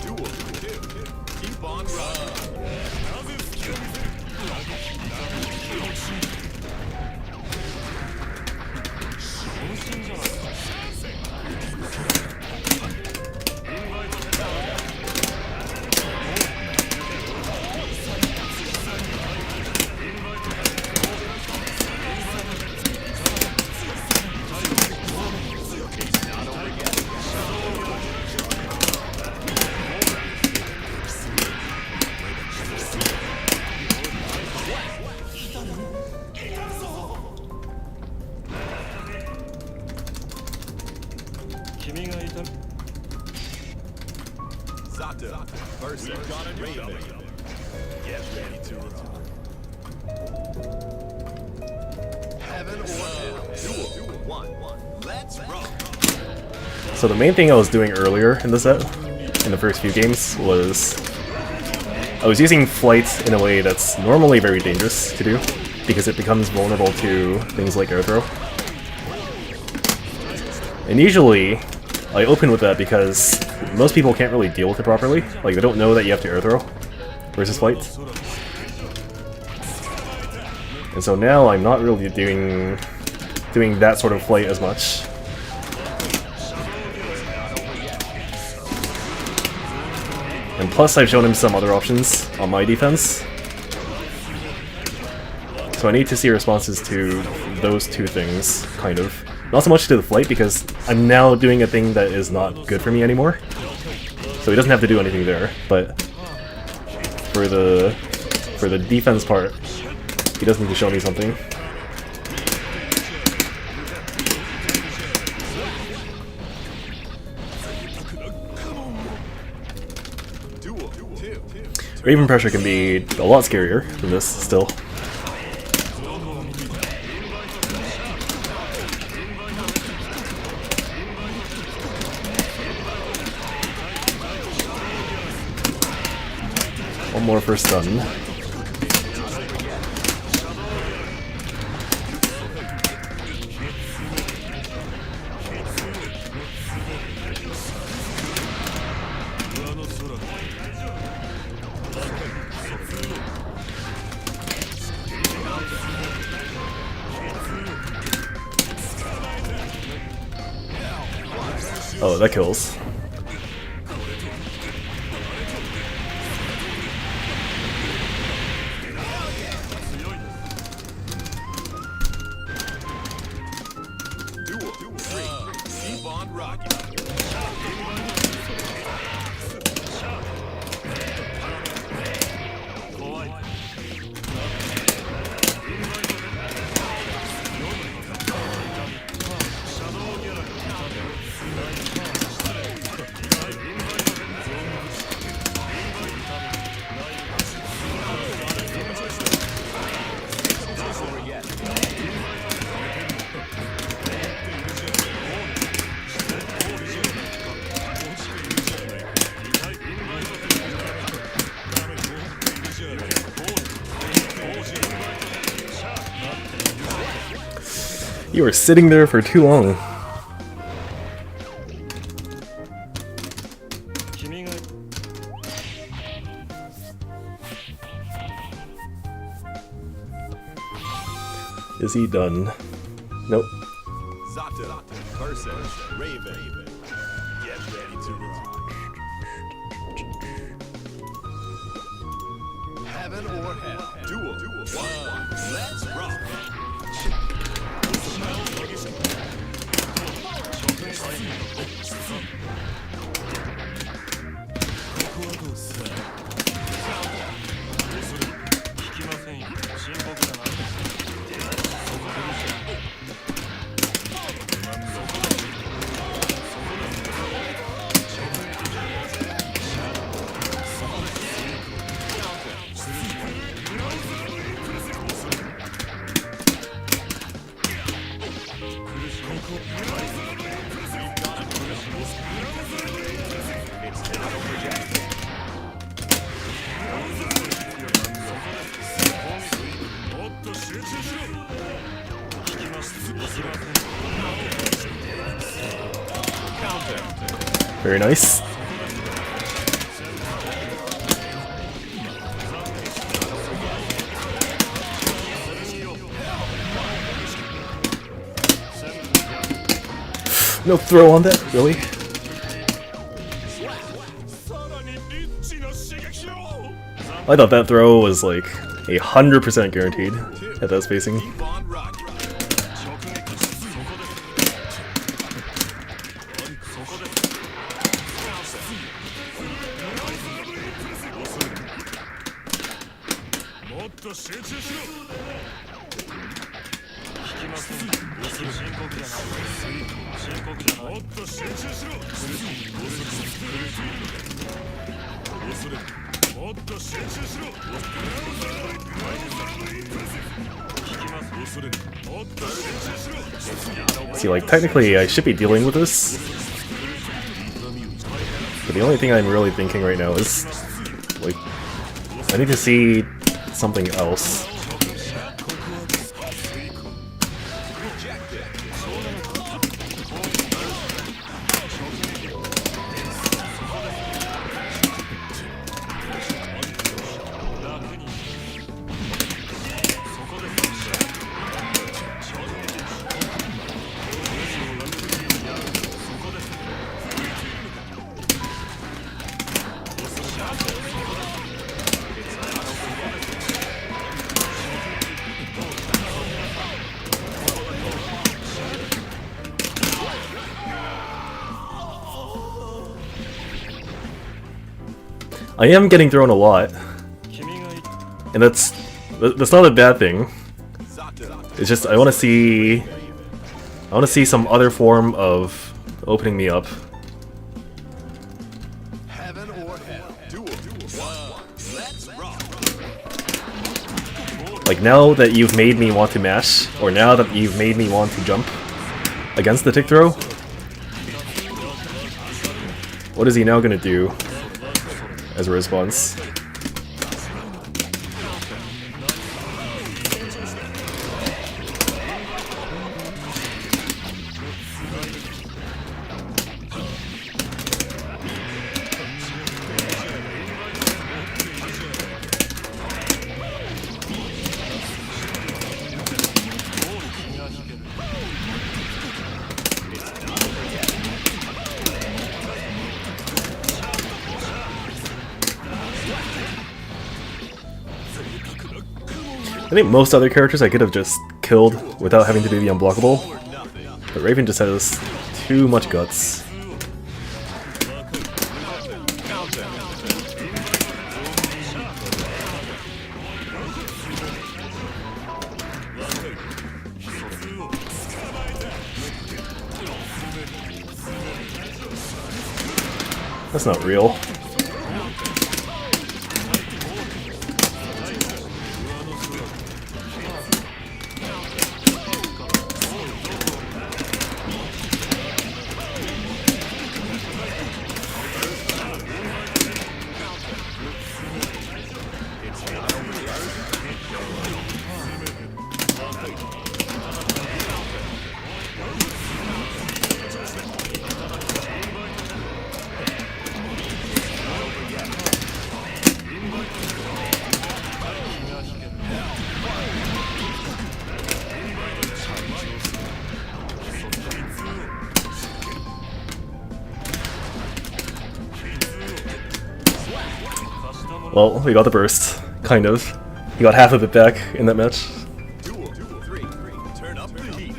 Duel 2. Keep on running. Zato versus Raven. Get ready to rock. Heaven or hell. Duel 1. Let's rock. So the main thing I was doing earlier in the set, in the first few games, was I was using flight in a way that's normally very dangerous to do, because it becomes vulnerable to things like air throw. And usually, I open with that because most people can't really deal with it properly. Like, they don't know that you have to air throw versus flight. And so now I'm not really doing that sort of flight as much. And plus I've shown him some other options on my defense. So I need to see responses to those two things, kind of. Not so much to the flight, because I'm now doing a thing that is not good for me anymore. So he doesn't have to do anything there, but for the defense part, he does need to show me something. Duel 2. Raven pressure can be a lot scarier than this, still. One more for stun. Oh, that kills. You were sitting there for too long. Is he done? Nope. Zata versus Raven. Get ready to rock. Heaven or hell. Duel. 1-1. Let's rock. Very nice. No throw on that, really? I thought that throw was like 100% guaranteed at that spacing. Keep on rocking. See, like, technically I should be dealing with this, but the only thing I'm really thinking right now is, like, I need to see something else. I am getting thrown a lot, and that's not a bad thing. It's just I want to see some other form of opening me up. Heaven or hell. Duel. 1-1. Let's rock. Like, now that you've made me want to mash, or now that you've made me want to jump against the tick throw, what is he now gonna do as a response? I think most other characters I could have just killed without having to do the unblockable, but Raven just has too much guts. That's not real. Well, we got the burst, kind of. He got half of it back in that match. Duel 3. Turn up the heat.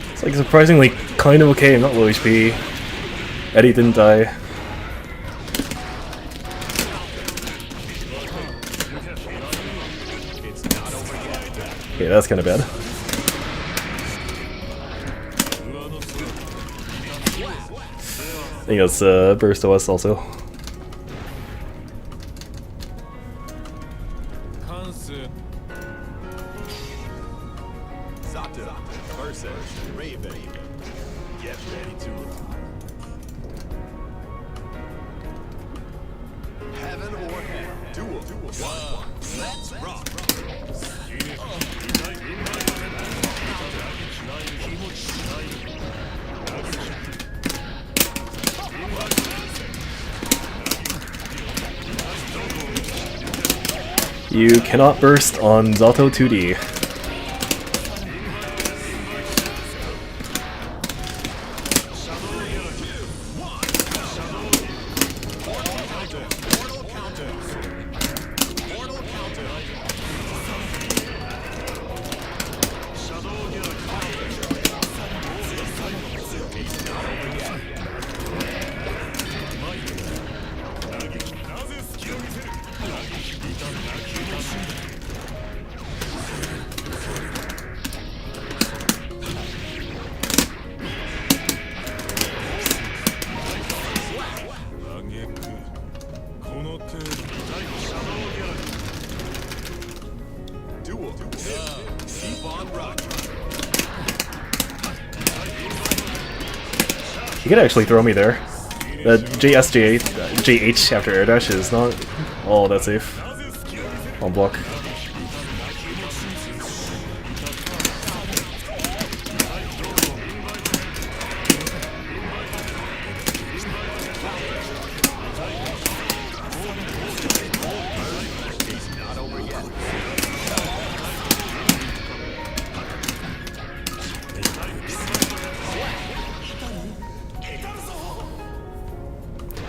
It's like surprisingly kind of okay. I'm not low HP. Eddie didn't die. Okay, that's kind of bad. I think that's burst OS also. Sato versus Raven. Get ready to rock. Heaven or hell. Duel 1. Let's rock. You cannot burst on Zato 2D. Duel 2. Keep on rocking. You could actually throw me there. The JH after air dash is not all that safe. On block.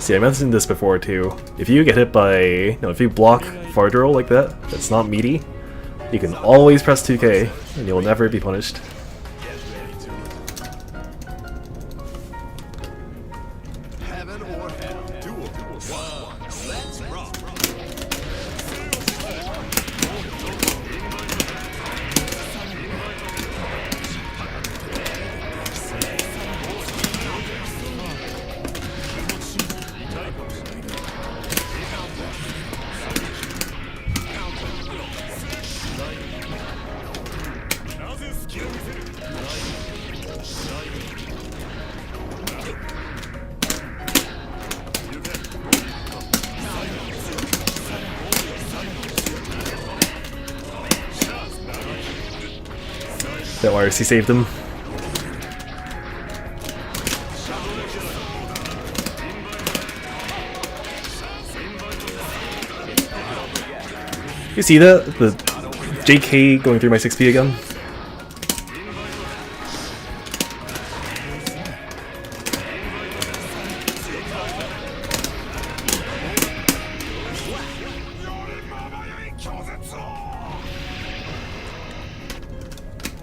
See, I mentioned this before too. If you get hit by, if you block far roll like that, that's not meaty, you can always press 2K and you'll never be punished. Get ready to rock. Heaven or hell. Duel 1. Let's rock. That YRC saved him. You see that? The JK going through my 6P again?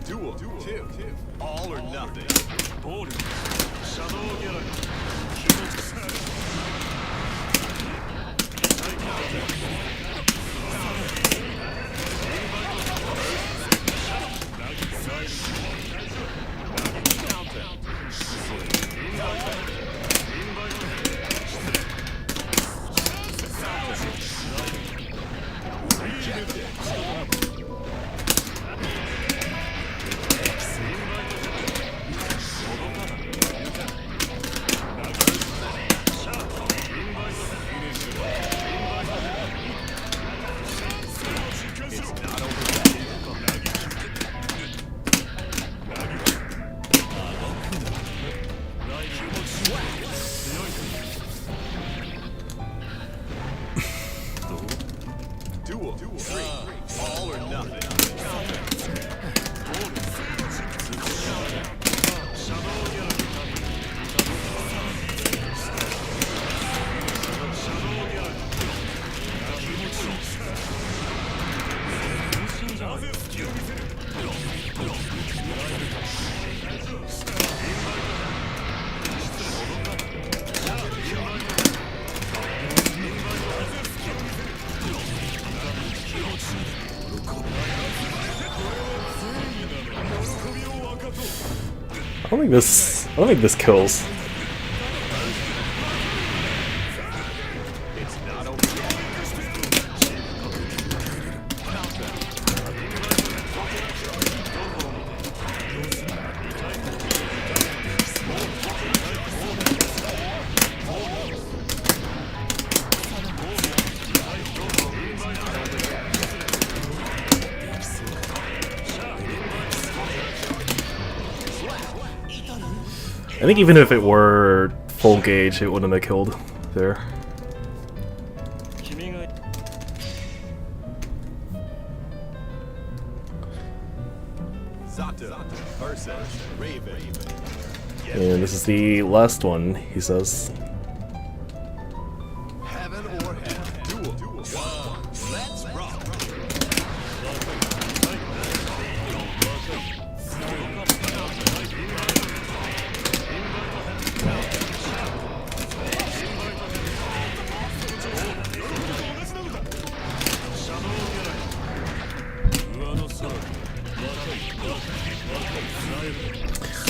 Duel 2. All or nothing. Duel 3. All or nothing. I don't think this kills. It's not over yet. I think even if it were full gauge, it wouldn't have killed there. Zato versus Raven. And this is the last one, he says. Heaven or hell. Duel 1. Let's rock.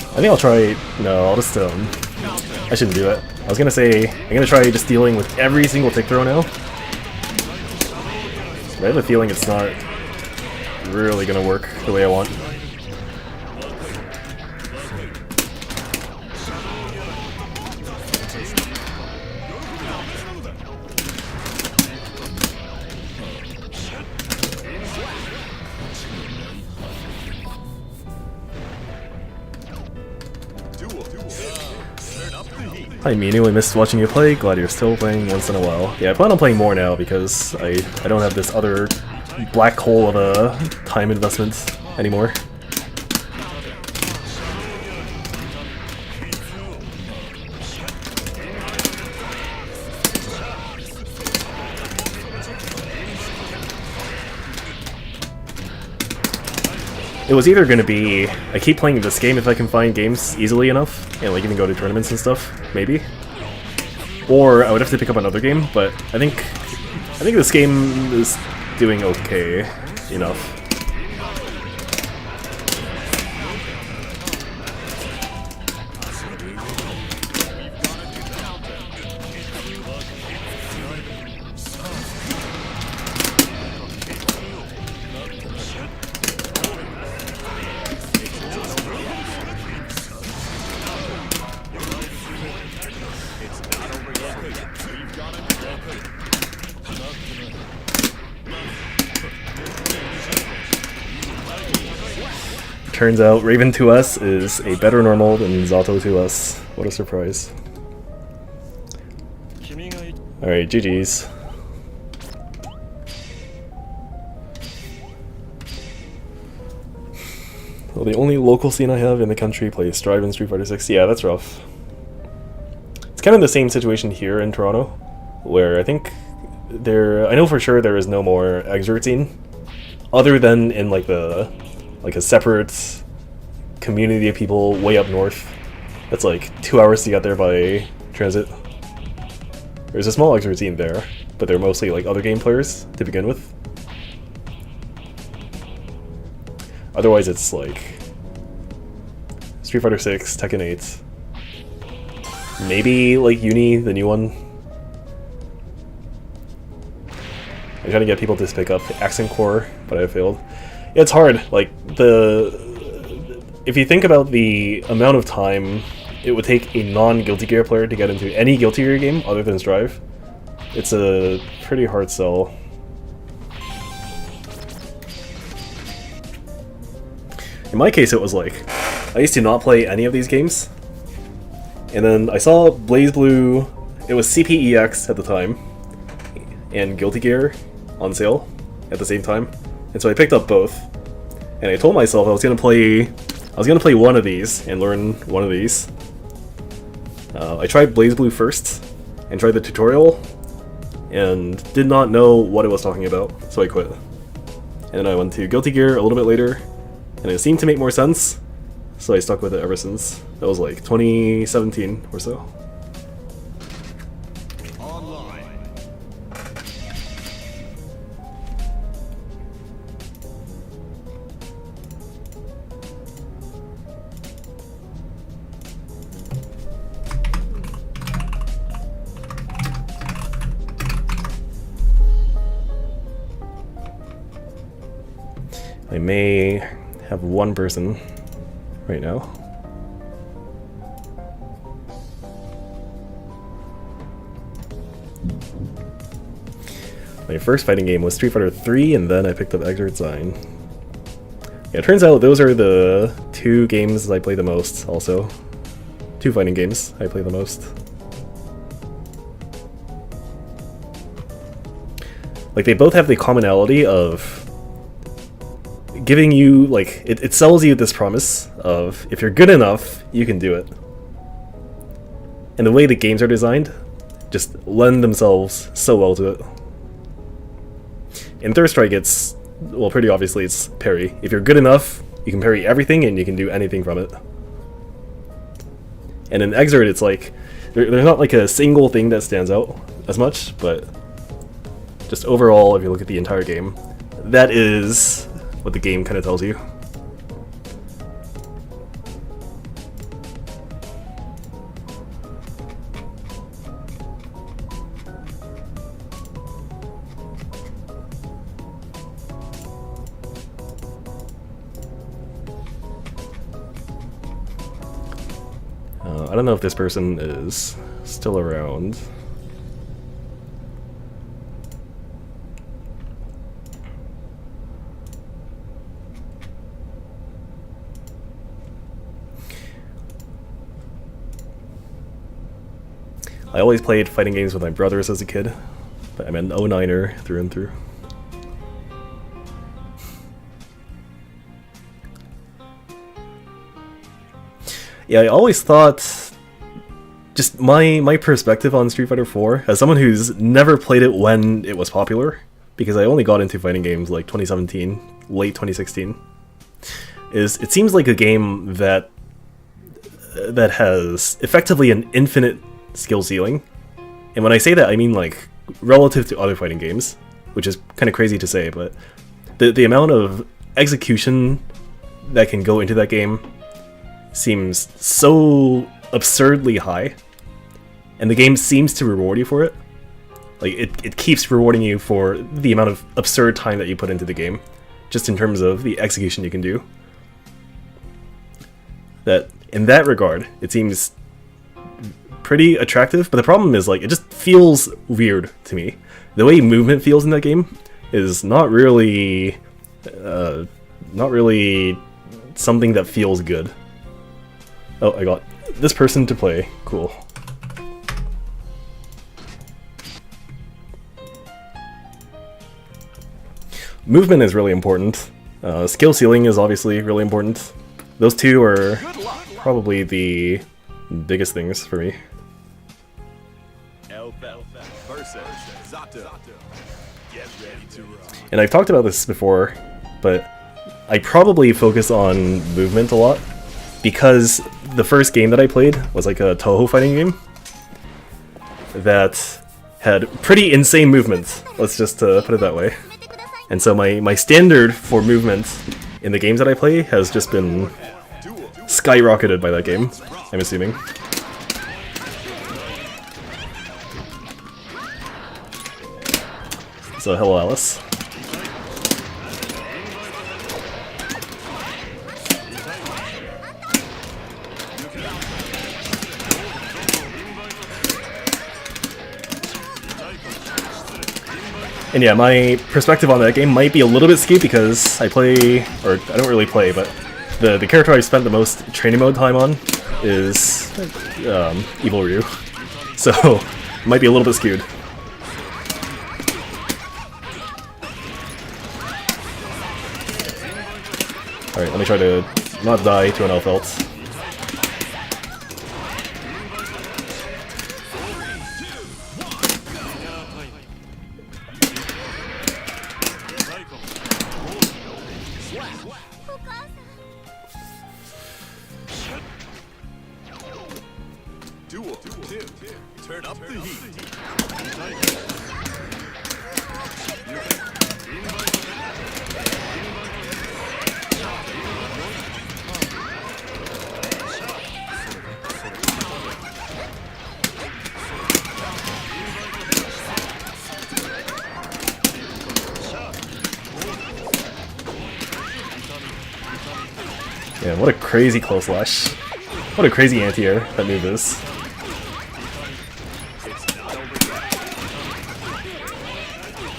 I think I'll try. No, I'll just I shouldn't do it. I was gonna say I'm gonna try just dealing with every single tick throw now. But I have a feeling it's not really gonna work the way I want. Hi Minu, I missed watching you play, glad you're still playing once in a while. Yeah, I plan on playing more now because I don't have this other black hole of a time investment anymore. It was either going to be, I keep playing this game if I can find games easily enough, and like even go to tournaments and stuff, maybe. Or I would have to pick up another game, but I think this game is doing okay enough. Turns out Raven 2S is a better normal than Zato 2S. What a surprise. Alright, GG's. Well, the only local scene I have in the country plays Strive in Street Fighter 6. Yeah, that's rough. It's kind of the same situation here in Toronto, where I think I know for sure there is no more Exert scene, other than in like a separate community of people way up north. That's like 2 hours to get there by transit. There's a small Exert scene there, but they're mostly like other game players to begin with. Otherwise it's like Street Fighter 6, Tekken 8, maybe like Uni, the new one. I'm trying to get people to pick up Accent Core, but I failed. Yeah, it's hard. Like if you think about the amount of time it would take a non-Guilty Gear player to get into any Guilty Gear game other than Strive, it's a pretty hard sell. In my case, it was like, I used to not play any of these games, and then I saw BlazBlue, it was CPEX at the time, and Guilty Gear on sale, at the same time, and so I picked up both. And I told myself I was gonna play one of these and learn one of these. I tried BlazBlue first, and tried the tutorial, and did not know what it was talking about, so I quit. And then I went to Guilty Gear a little bit later, and it seemed to make more sense, so I stuck with it ever since. That was like 2017 or so. I may have one person right now. My first fighting game was Street Fighter 3, and then I picked up Exert Sign. Yeah, it turns out those are the two games I play the most, also. Two fighting games I play the most. Like, they both have the commonality of giving you, like, it sells you this promise of, if you're good enough, you can do it. And the way the games are designed just lend themselves so well to it. In Third Strike, it's, well, pretty obviously it's parry. If you're good enough, you can parry everything and you can do anything from it. And in Exert, it's like, there's not like a single thing that stands out as much, but just overall, if you look at the entire game, that is what the game kind of tells you. I don't know if this person is still around. I always played fighting games with my brothers as a kid, but I'm an 09er through and through. Yeah, I always thought, just my perspective on Street Fighter 4, as someone who's never played it when it was popular, because I only got into fighting games like 2017, late 2016, is it seems like a game that has effectively an infinite skill ceiling. And when I say that, I mean like relative to other fighting games, which is kind of crazy to say, but the amount of execution that can go into that game seems so absurdly high, and the game seems to reward you for it. Like, it keeps rewarding you for the amount of absurd time that you put into the game, just in terms of the execution you can do. That, in that regard, it seems pretty attractive, but the problem is, like, it just feels weird to me. The way movement feels in that game is not really something that feels good. Oh, I got this person to play. Cool. Movement is really important. Skill ceiling is obviously really important. Those two are probably the biggest things for me. And I've talked about this before, but I probably focus on movement a lot, because the first game that I played was like a Touhou fighting game that had pretty insane movement, let's just put it that way. And so my standard for movement in the games that I play has just been skyrocketed by that game, I'm assuming. So hello, Alice. And yeah, my perspective on that game might be a little bit skewed because I play, or I don't really play, but the character I've spent the most training mode time on is Evil Ryu. So, it might be a little bit skewed. Alright, let me try to not die to an Elfelt. Duel 2. Turn up the heat. Yeah, what a crazy close slash. What a crazy anti-air that move is.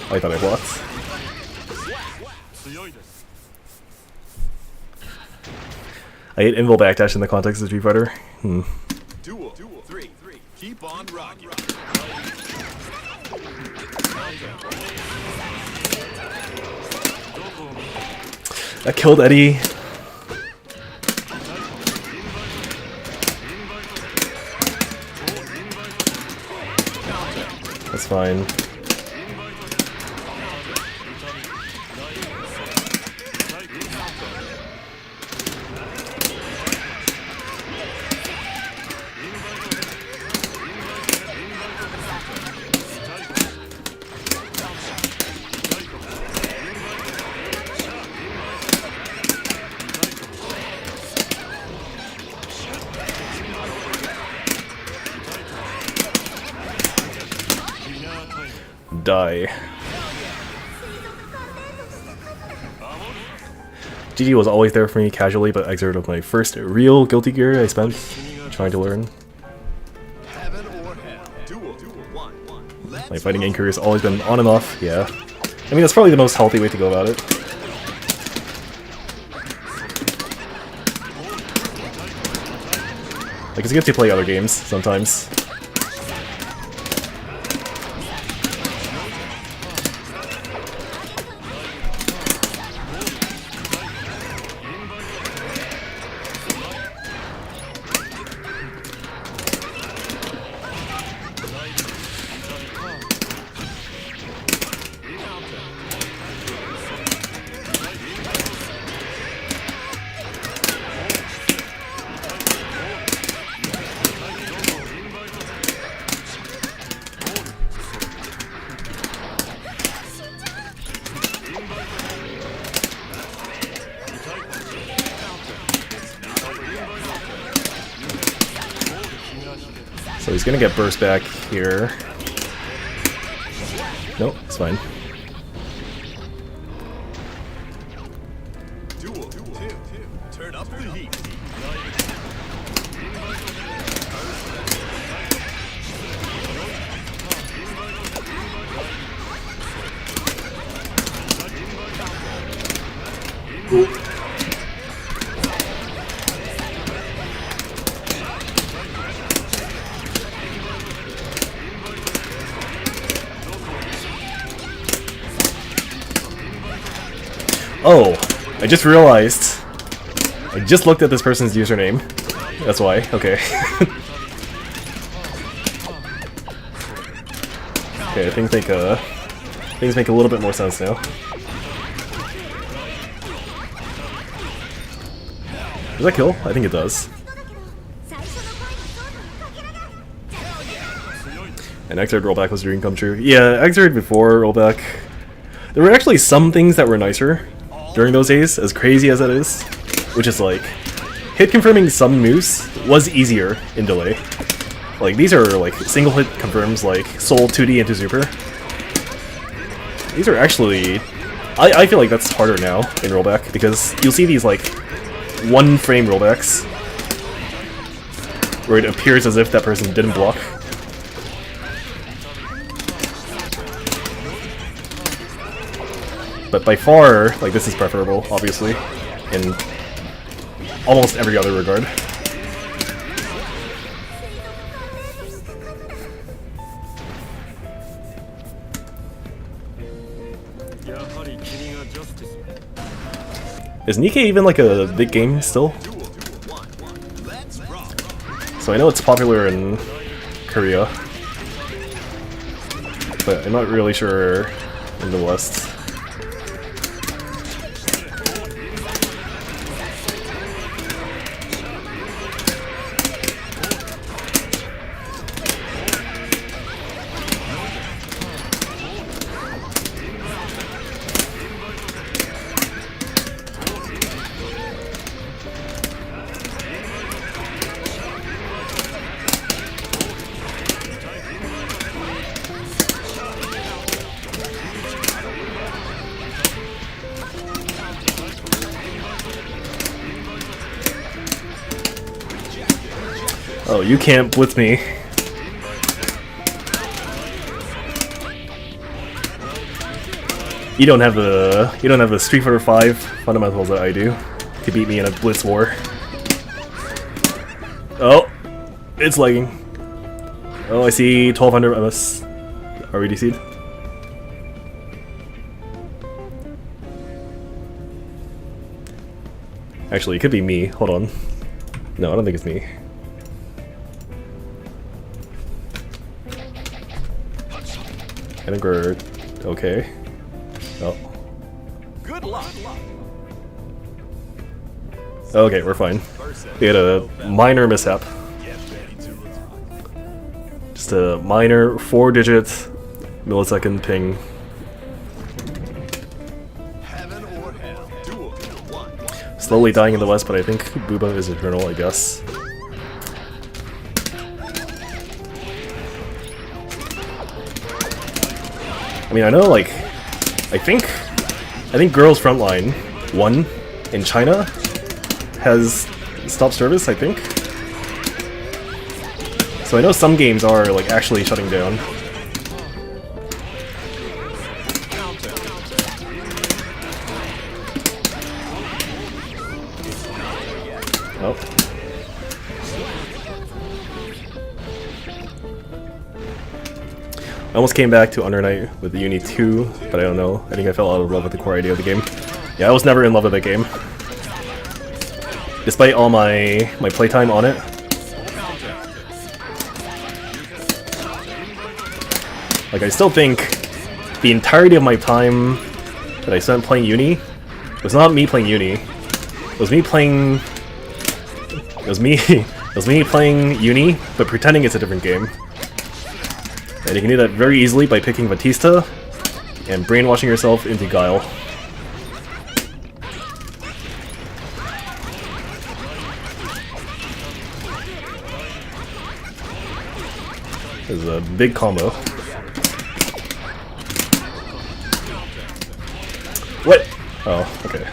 I thought I blocked. I hate invul backdash in the context of Street Fighter. Duel 3. Keep on rocking. That killed Eddie. That's fine. Die. GG was always there for me casually, but Exert was my first real Guilty Gear I spent trying to learn. Heaven or hell. Duel 1. My fighting game career has always been on and off, yeah. I mean, that's probably the most healthy way to go about it. Like, it's good to play other games sometimes. So he's gonna get burst back here. Nope, it's fine. Duel 2. Turn up the heat. Oh, I just realized. I just looked at this person's username. That's why. Okay. Okay, I think things make a little bit more sense now. Does that kill? I think it does. And Xrd rollback was a dream come true. Yeah, Xrd before rollback. There were actually some things that were nicer during those days, as crazy as that is. Which is like, hit confirming some moves was easier in delay. Like, these are like single hit confirms like Soul 2D into Super. These are actually... I feel like that's harder now in rollback, because you'll see these like one frame rollbacks where it appears as if that person didn't block. But by far, like, this is preferable, obviously, in almost every other regard. Is Nikke even like a big game still? Let's rock. So I know it's popular in Korea, but I'm not really sure in the West. Oh, you can't blitz me. You don't have the Street Fighter 5 fundamentals that I do to beat me in a blitz war. Oh, it's lagging. Oh, I see 1200 MS already seed. Actually, it could be me. Hold on. No, I don't think it's me. I think we're okay. Oh. Good luck. Okay, we're fine. We had a minor mishap. Get ready to rock. Just a minor 4-digit millisecond ping. Heaven or hell. Duel. 1. Slowly dying in the West, but I think Booba is eternal, I guess. I mean, I know, like, I think Girls Frontline 1 in China has stopped service, I think. So I know some games are, like, actually shutting down. Oh. I almost came back to Under Night with the Uni 2, but I don't know. I think I fell out of love with the core idea of the game. Yeah, I was never in love with that game. Despite all my playtime on it. Like, I still think the entirety of my time that I spent playing Uni was not me playing Uni. It was me playing... It was me playing Uni, but pretending it's a different game. And you can do that very easily by picking Batista and brainwashing yourself into Guile. This is a big combo. What? Oh, okay.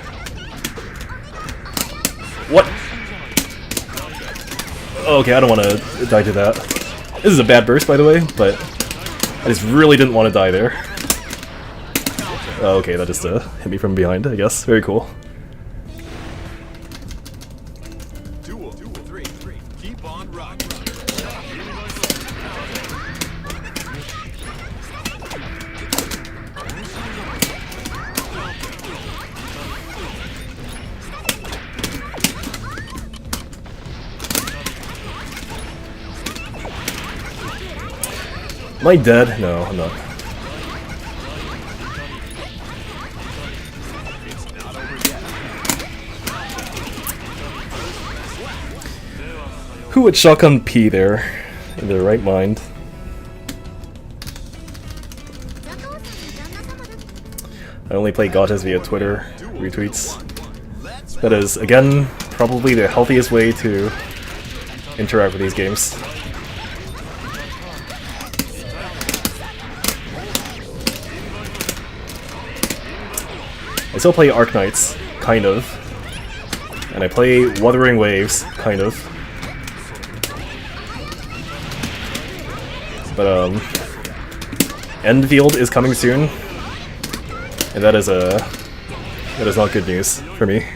What? Okay, I don't want to die to that. This is a bad burst, by the way, but I just really didn't want to die there. Oh, okay, that just hit me from behind, I guess. Very cool. Duel. 3. Keep on rocking. Am I dead? No, I'm not. Who would shotgun P there in their right mind? I only play gachas via Twitter retweets. That is, again, probably the healthiest way to interact with these games. I still play Arknights, kind of. And I play Wuthering Waves, kind of. But, Endfield is coming soon. And that is not good news for me.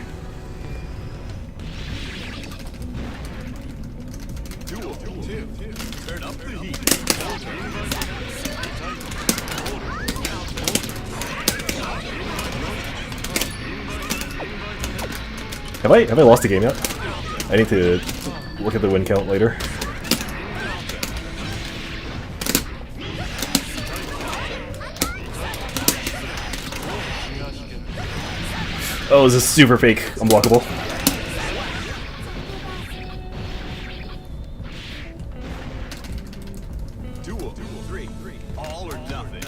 Duel. 2. Turn up the heat. Have I lost the game yet? I need to look at the win count later. Oh, this is super fake, unblockable. Duel 3. All or nothing.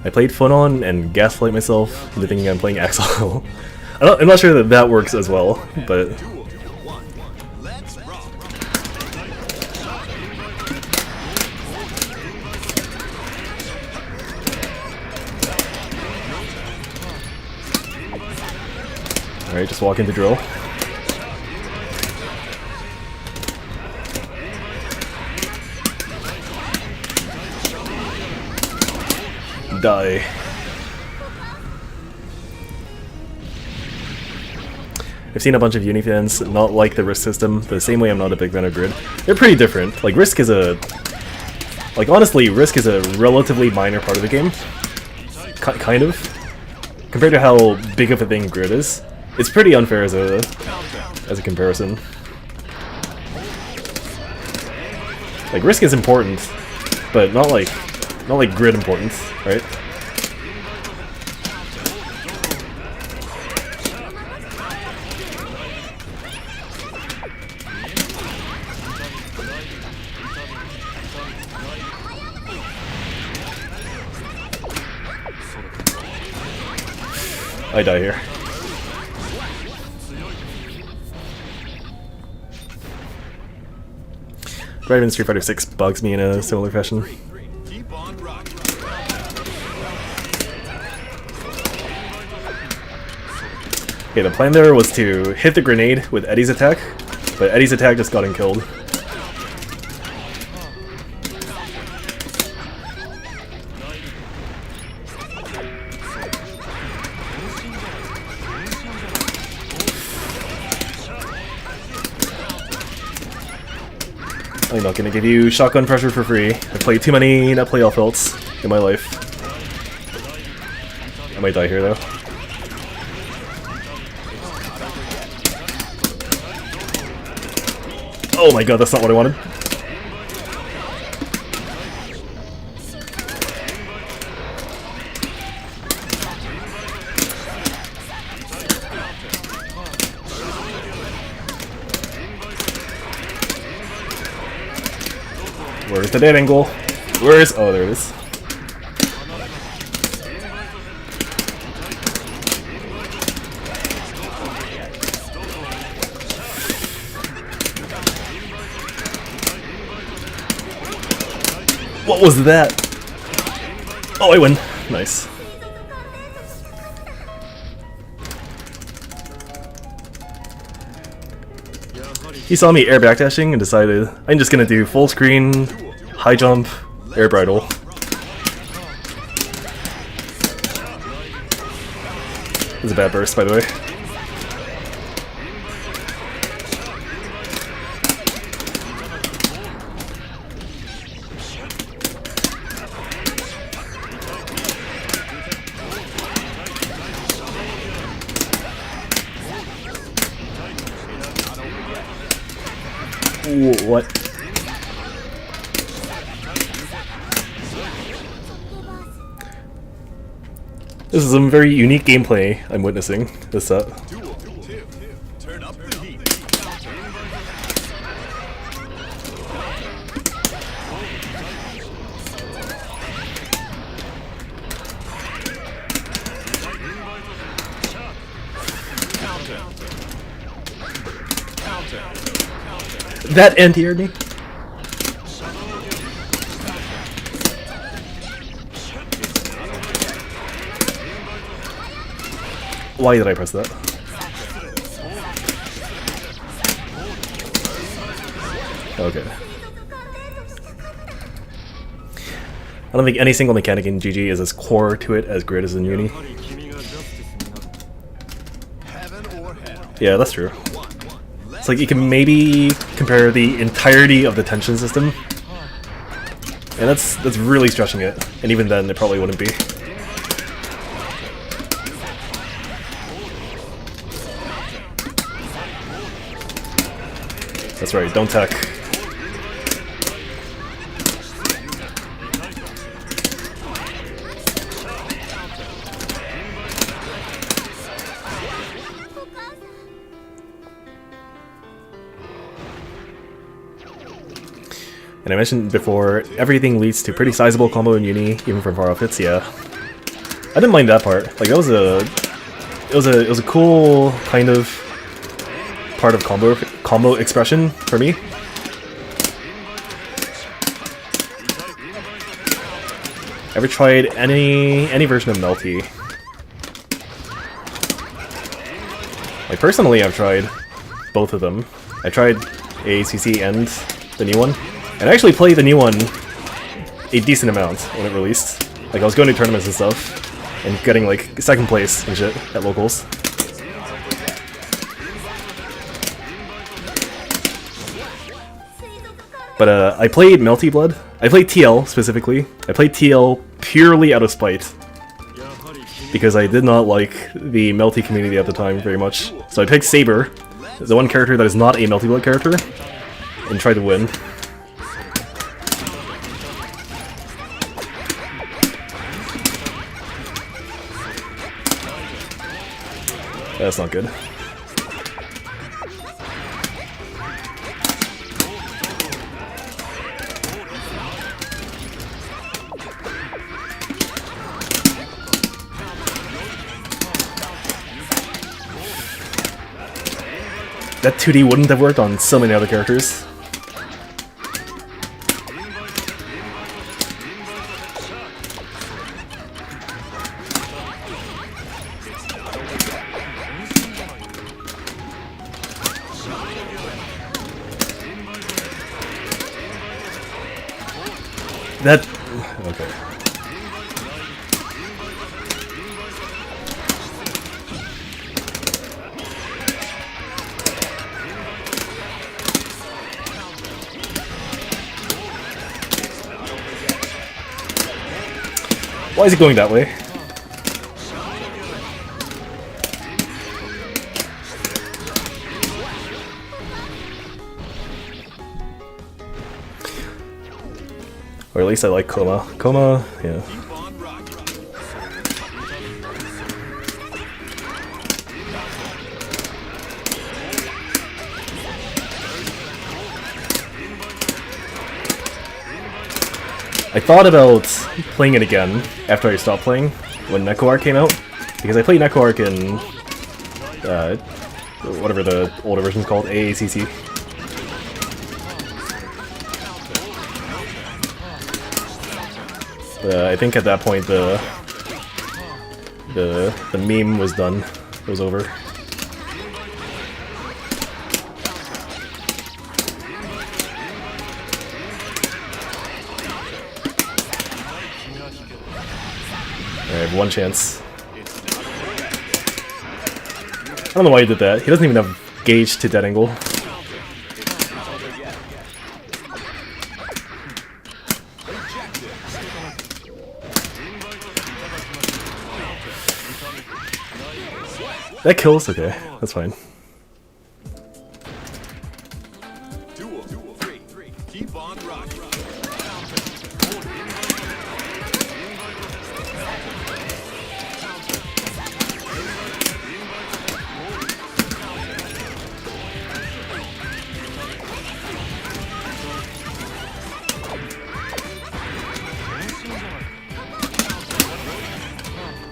I played Phonon and gaslight myself into thinking I'm playing Axel. I'm not sure that that works as well, but Duel 1. Let's rock. alright, just walk into drill. Die. I've seen a bunch of Uni fans not like the Risk system, the same way I'm not a big fan of Grid. They're pretty different. Like, Risk is a... Like, honestly, Risk is a relatively minor part of the game. Kind of. Compared to how big of a thing Grid is. It's pretty unfair as a comparison. Like, Risk is important, but not like Grid important, right? I die here. Dragon Street Fighter 6 bugs me in a similar fashion. Keep on rocking. Okay, the plan there was to hit the grenade with Eddie's attack, but Eddie's attack just got him killed. I'm not gonna give you shotgun pressure for free. I've played too many net playoff ults in my life. I might die here though. Oh my god, that's not what I wanted. Where's the dead angle? Where's... oh, there it is. What was that? Oh, I win. Nice. He saw me air backdashing and decided I'm just gonna do full screen, high jump, air bridle. It was a bad burst, by the way. Ooh, what? This is some very unique gameplay I'm witnessing this set. Duel 2. Turn up the heat. That anti-aired me? Why did I press that? Okay. I don't think any single mechanic in GG is as core to it as Grid is in Uni. Yeah, that's true. It's like you can maybe compare the entirety of the tension system, and that's really stretching it. And even then, it probably wouldn't be. That's right. Don't tech. And I mentioned before, everything leads to pretty sizable combo in Uni, even from far off hits. Yeah, I didn't mind that part. Like that was it was a cool kind of part of combo expression for me. Ever tried any version of Melty? Like personally, I've tried both of them. I tried AACC and the new one. And I actually played the new one a decent amount when it released. Like, I was going to tournaments and stuff, and getting, like, second place and shit at locals. But, I played Melty Blood. I played TL, specifically. I played TL purely out of spite. Because I did not like the Melty community at the time very much. So I picked Saber, the one character that is not a Melty Blood character, and tried to win. That's not good. That 2D wouldn't have worked on so many other characters. That... okay. Why is it going that way? Or at least I like Coma. Coma, yeah. I thought about playing it again after I stopped playing when Neko Arc came out, because I played Neko Arc in whatever the older version's called, AACC. I think at that point the meme was done. It was over. I have one chance. I don't know why he did that. He doesn't even have gauge to dead angle. That kills? Okay, that's fine. Keep on rocking.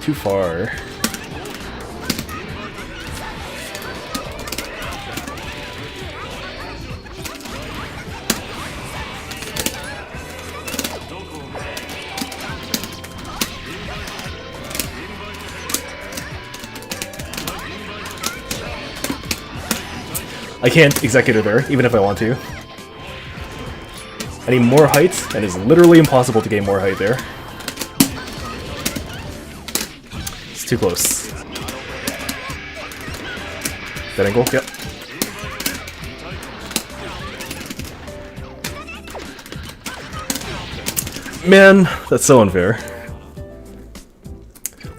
Too far. I can't executor there, even if I want to. I need more height, and it's literally impossible to gain more height there. It's too close. That angle? Yep. Man, that's so unfair.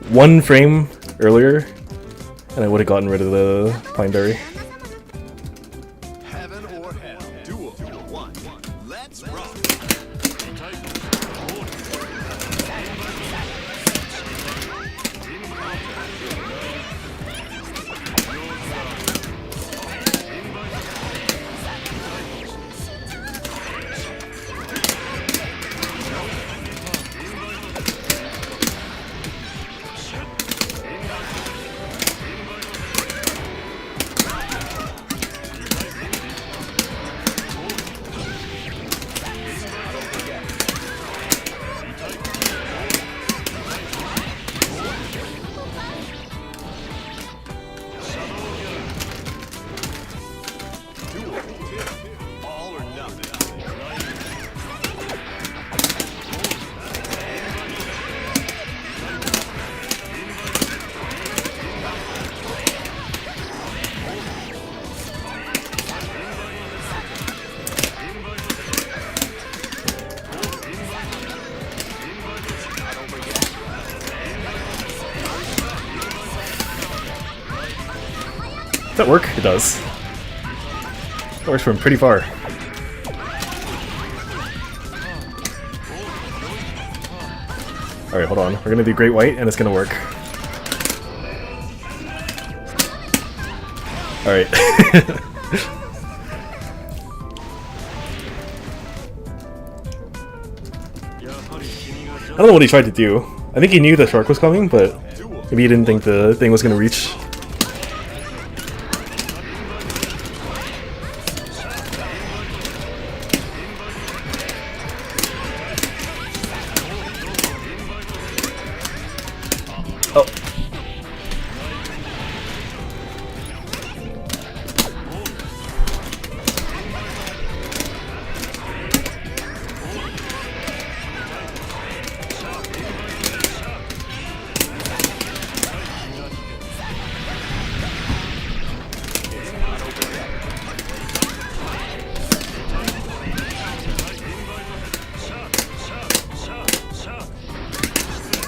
1 frame earlier, and I would have gotten rid of the Pine Berry. Heaven or hell. Duel 1. Let's rock. All or nothing. Does that work? It does. That works from pretty far. Alright, hold on. We're gonna do Great White, and it's gonna work. Alright. I don't know what he tried to do. I think he knew the shark was coming, but maybe he didn't think the thing was gonna reach. Oh.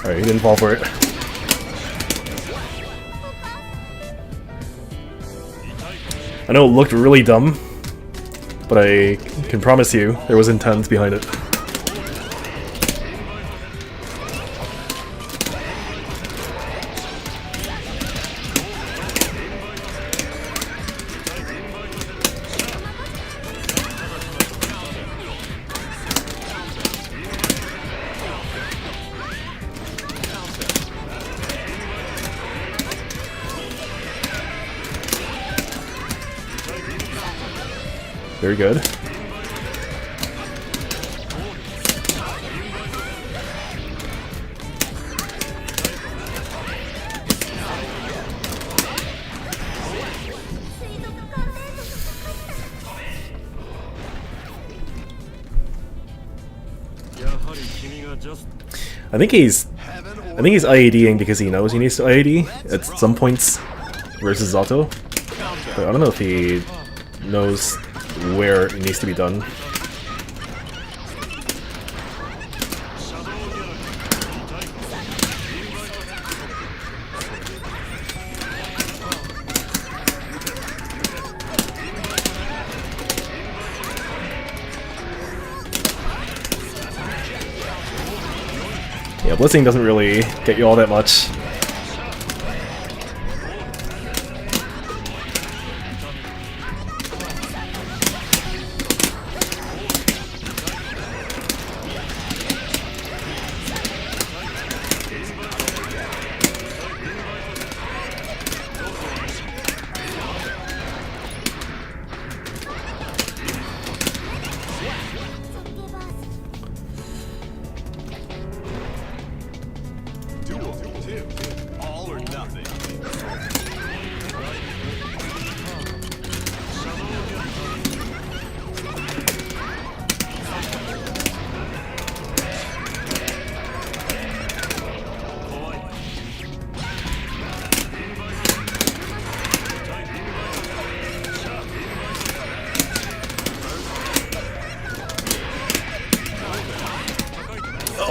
Alright, he didn't fall for it. I know it looked really dumb, but I can promise you there was intent behind it. Very good. I think he's IADing because he knows he needs to IAD at some points versus Zato. But I don't know if he knows where it needs to be done. Yeah, blitzing doesn't really get you all that much. All or nothing.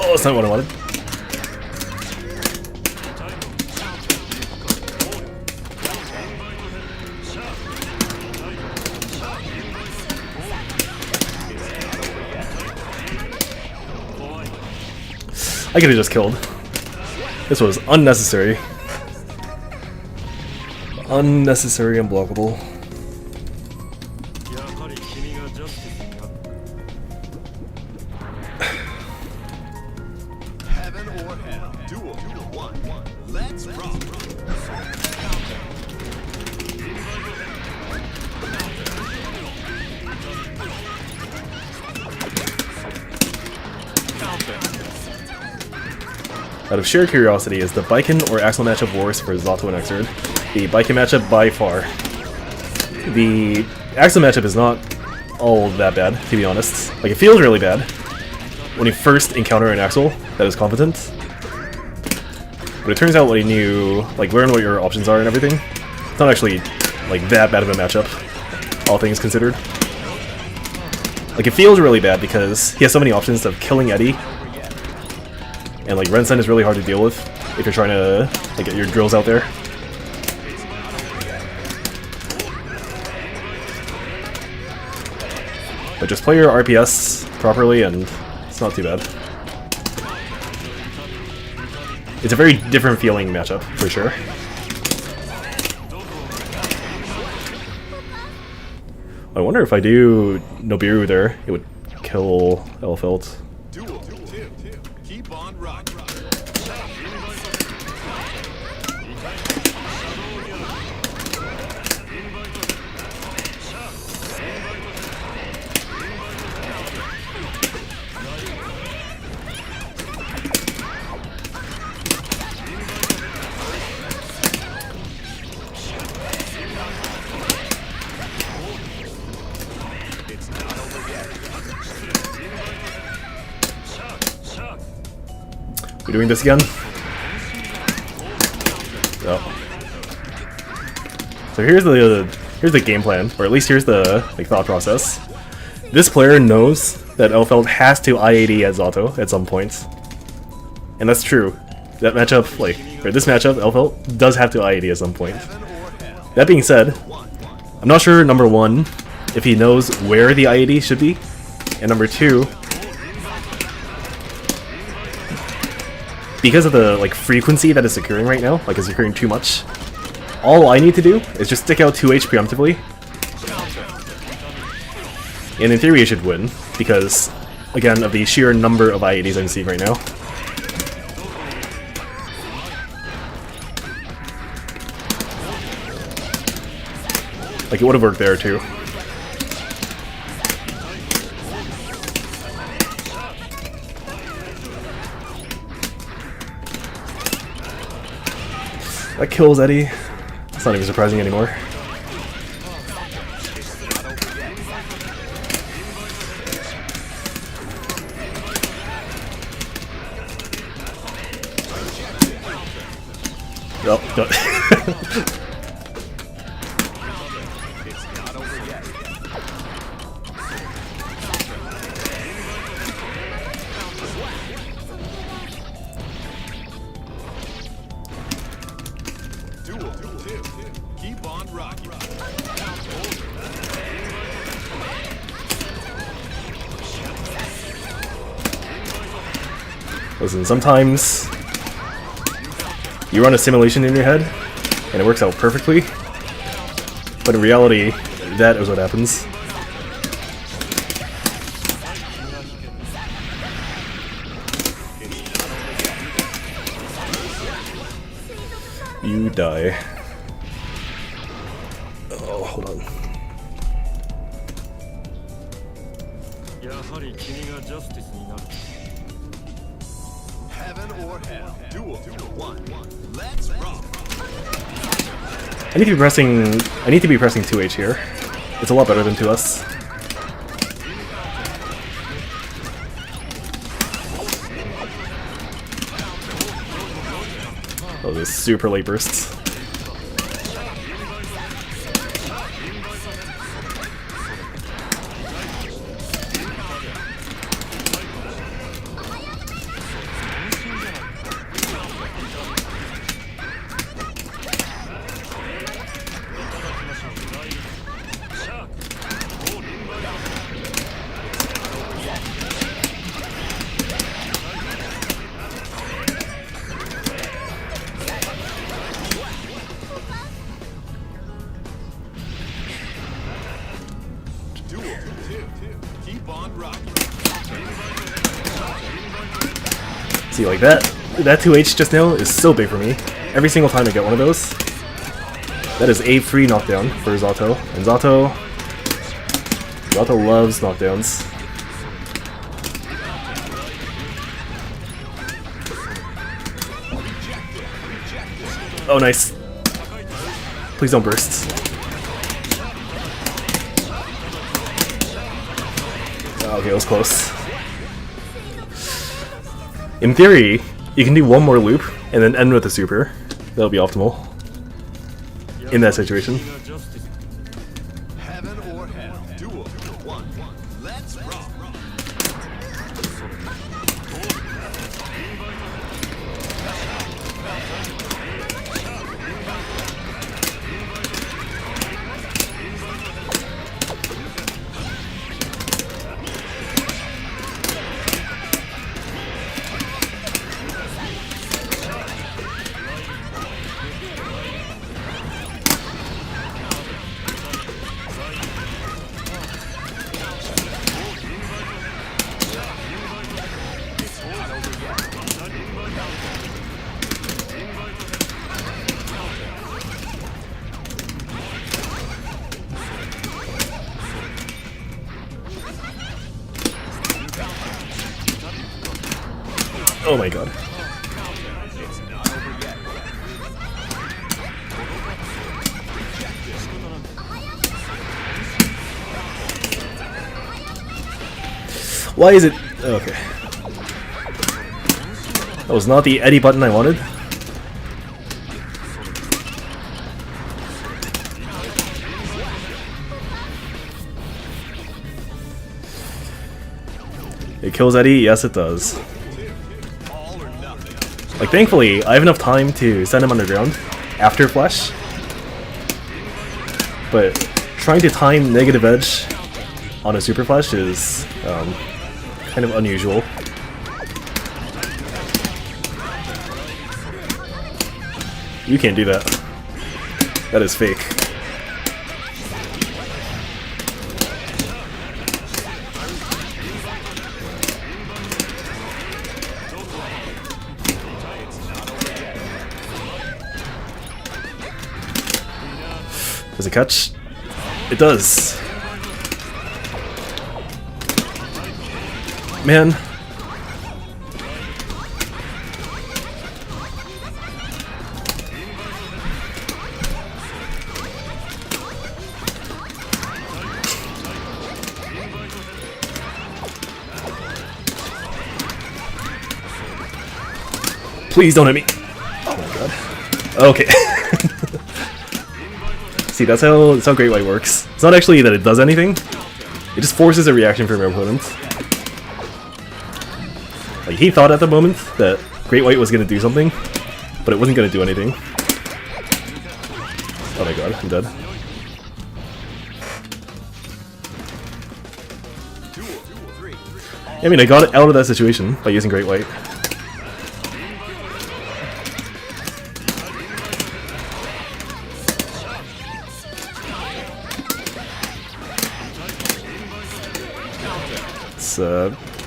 Oh, that's not what I wanted. I could have just killed. This was unnecessary. Unnecessary and blockable. Heaven or hell. Duel. One. Let's rock. Out of sheer curiosity, is the Baiken or Axel matchup worse for Zato and Xrd? The Baiken matchup by far. The Axel matchup is not all that bad, to be honest. Like, it feels really bad when you first encounter an Axel that is competent. But it turns out when you, like, learn what your options are and everything, it's not actually, like, that bad of a matchup, all things considered. Like, it feels really bad because he has so many options of killing Eddie. And like Rensen is really hard to deal with if you're trying to like get your drills out there. But just play your RPS properly and it's not too bad. It's a very different feeling matchup, for sure. I wonder if I do Nobiru there, it would kill Elfelt. Duel. Keep on rocking. It's not over yet. We doing this again? Oh. So here's the game plan, or at least here's the like thought process. This player knows that Elfelt has to I-80 at Zato at some point, and that's true. That matchup, like, or this matchup, Elfelt does have to I-80 at some point. That being said, I'm not sure, number one, if he knows where the I-80 should be, and number two, because of the like frequency that is occurring right now, like it's occurring too much, all I need to do is just stick out 2H preemptively. And in theory it should win, because, again, of the sheer number of I-80s I'm seeing right now. Like, it would have worked there too. That kills Eddie. It's not even surprising anymore. Well, no. Keep on rocking. Listen, sometimes you run a simulation in your head and it works out perfectly, but in reality, that is what happens. You die. Oh, hold on. Heaven or hell. Duel. One. Let's rock. I need to be pressing 2H here. It's a lot better than 2S. Oh, those super late bursts. See, like that 2H just now is so big for me. Every single time I get one of those, that is a free knockdown for Zato. And Zato loves knockdowns. Oh, nice. Please don't burst. Okay, it was close. In theory, you can do one more loop and then end with a super. That'll be optimal in that situation. Heaven or hell. Duel. 1. Let's rock. Oh my god. Why is it... Okay. That was not the Eddie button I wanted. It kills Eddie? Yes, it does. Like, thankfully, I have enough time to send him underground after Flash. But trying to time negative edge on a Super Flash is kind of unusual. You can't do that. That is fake. Does it catch? It does. Man. Please don't hit me. Oh my god. Okay. See, that's how Great White works. It's not actually that it does anything. It just forces a reaction from your opponent. Like, he thought at the moment that Great White was gonna do something, but it wasn't gonna do anything. Oh my god, I'm dead. I mean, I got it out of that situation by using Great White.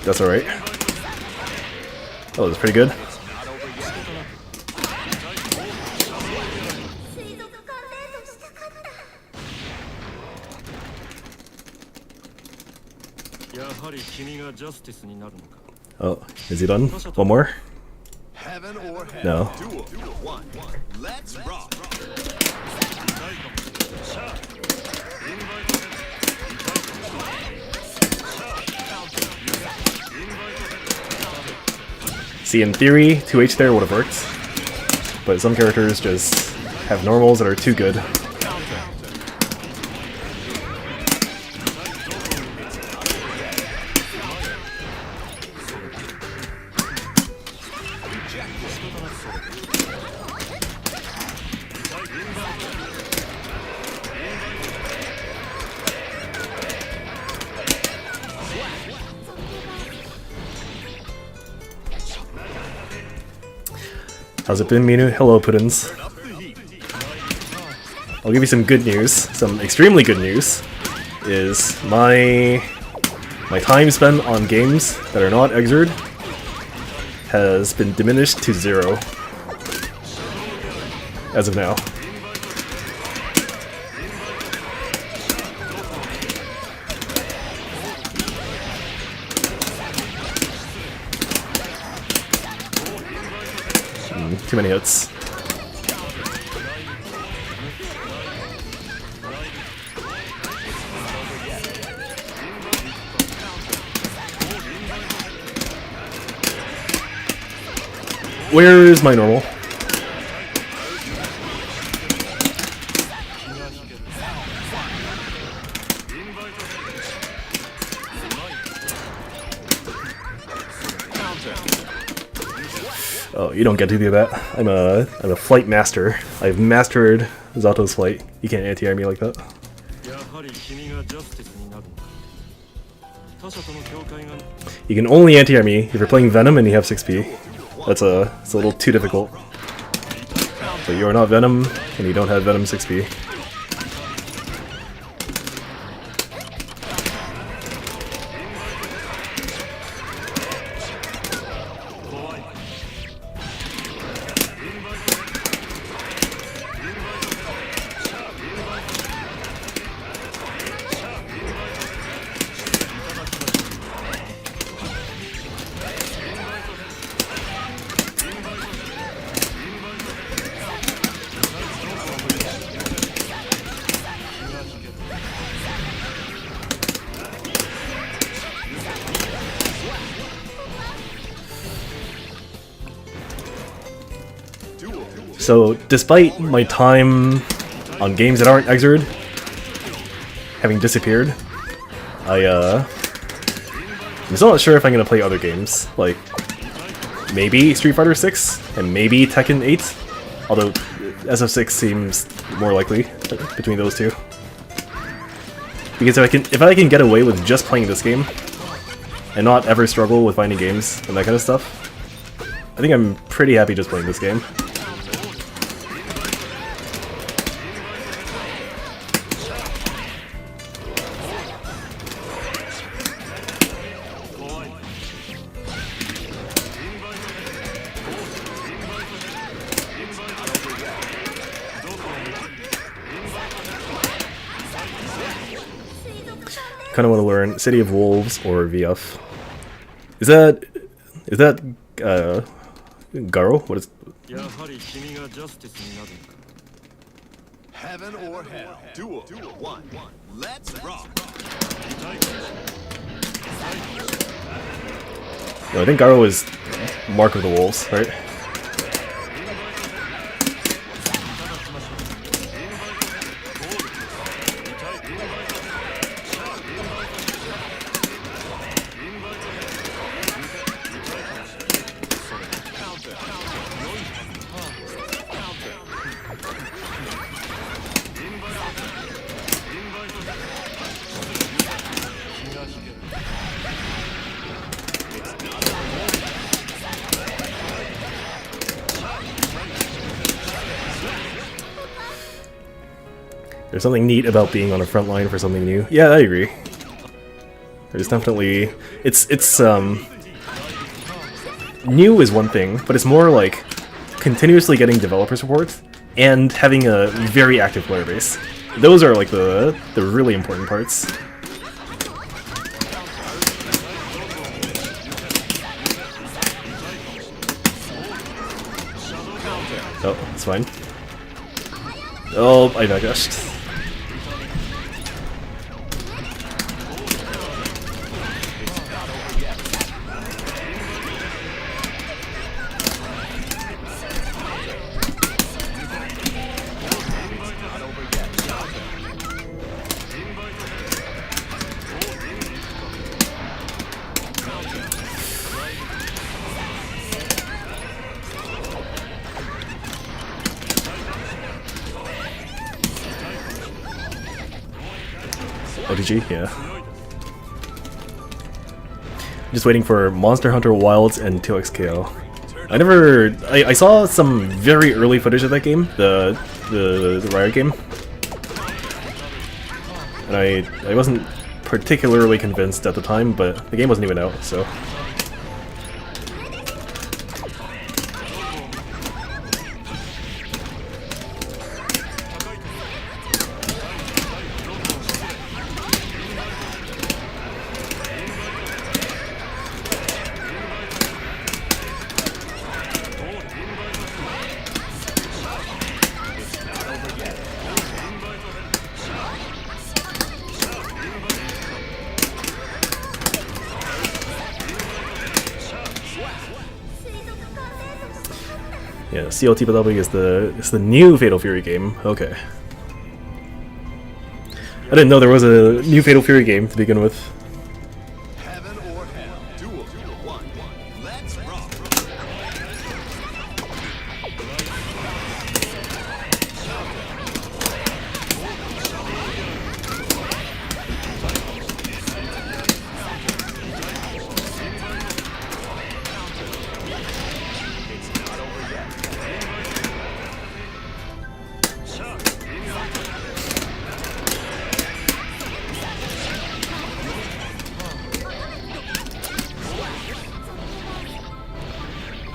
That's alright. Oh, that's pretty good. Oh, is he done? One more? Heaven or hell. No. Duel. 1. Let's rock. See, in theory, 2H there would have worked, but some characters just have normals that are too good. How's it been, Minu? Hello, Puddins. I'll give you some good news. Some extremely good news is my time spent on games that are not Xrd has been diminished to 0 as of now. Too many hits. Where is my normal? Oh, you don't get to do that. I'm a flight master. I've mastered Zato's flight. You can't anti-air me like that. You can only anti-air me if you're playing Venom and you have 6p. It's a little too difficult. But you are not Venom, and you don't have Venom 6p. So, despite my time on games that aren't Exerd having disappeared, I'm still not sure if I'm gonna play other games, like maybe Street Fighter 6 and maybe Tekken 8, although SF6 seems more likely between those two. Because if I can get away with just playing this game and not ever struggle with finding games and that kind of stuff, I think I'm pretty happy just playing this game. Kind of want to learn City of Wolves or VF. Is that Garo? What is? Heaven or hell. Duel 1. Let's rock. No, I think Garo is Mark of the Wolves, right? There's something neat about being on the front line for something new. Yeah, I agree. There's definitely... It's new is one thing, but it's more like continuously getting developer support and having a very active player base. Those are like the really important parts. Oh, it's fine. Oh, I digest. ODG, yeah. Just waiting for Monster Hunter Wilds and 2XKO. I saw some very early footage of that game, the Riot game, and I wasn't particularly convinced at the time, but the game wasn't even out, so. Yeah, CLTW is the new Fatal Fury game. Okay. I didn't know there was a new Fatal Fury game to begin with. Heaven or hell. Duel 1. Let's rock.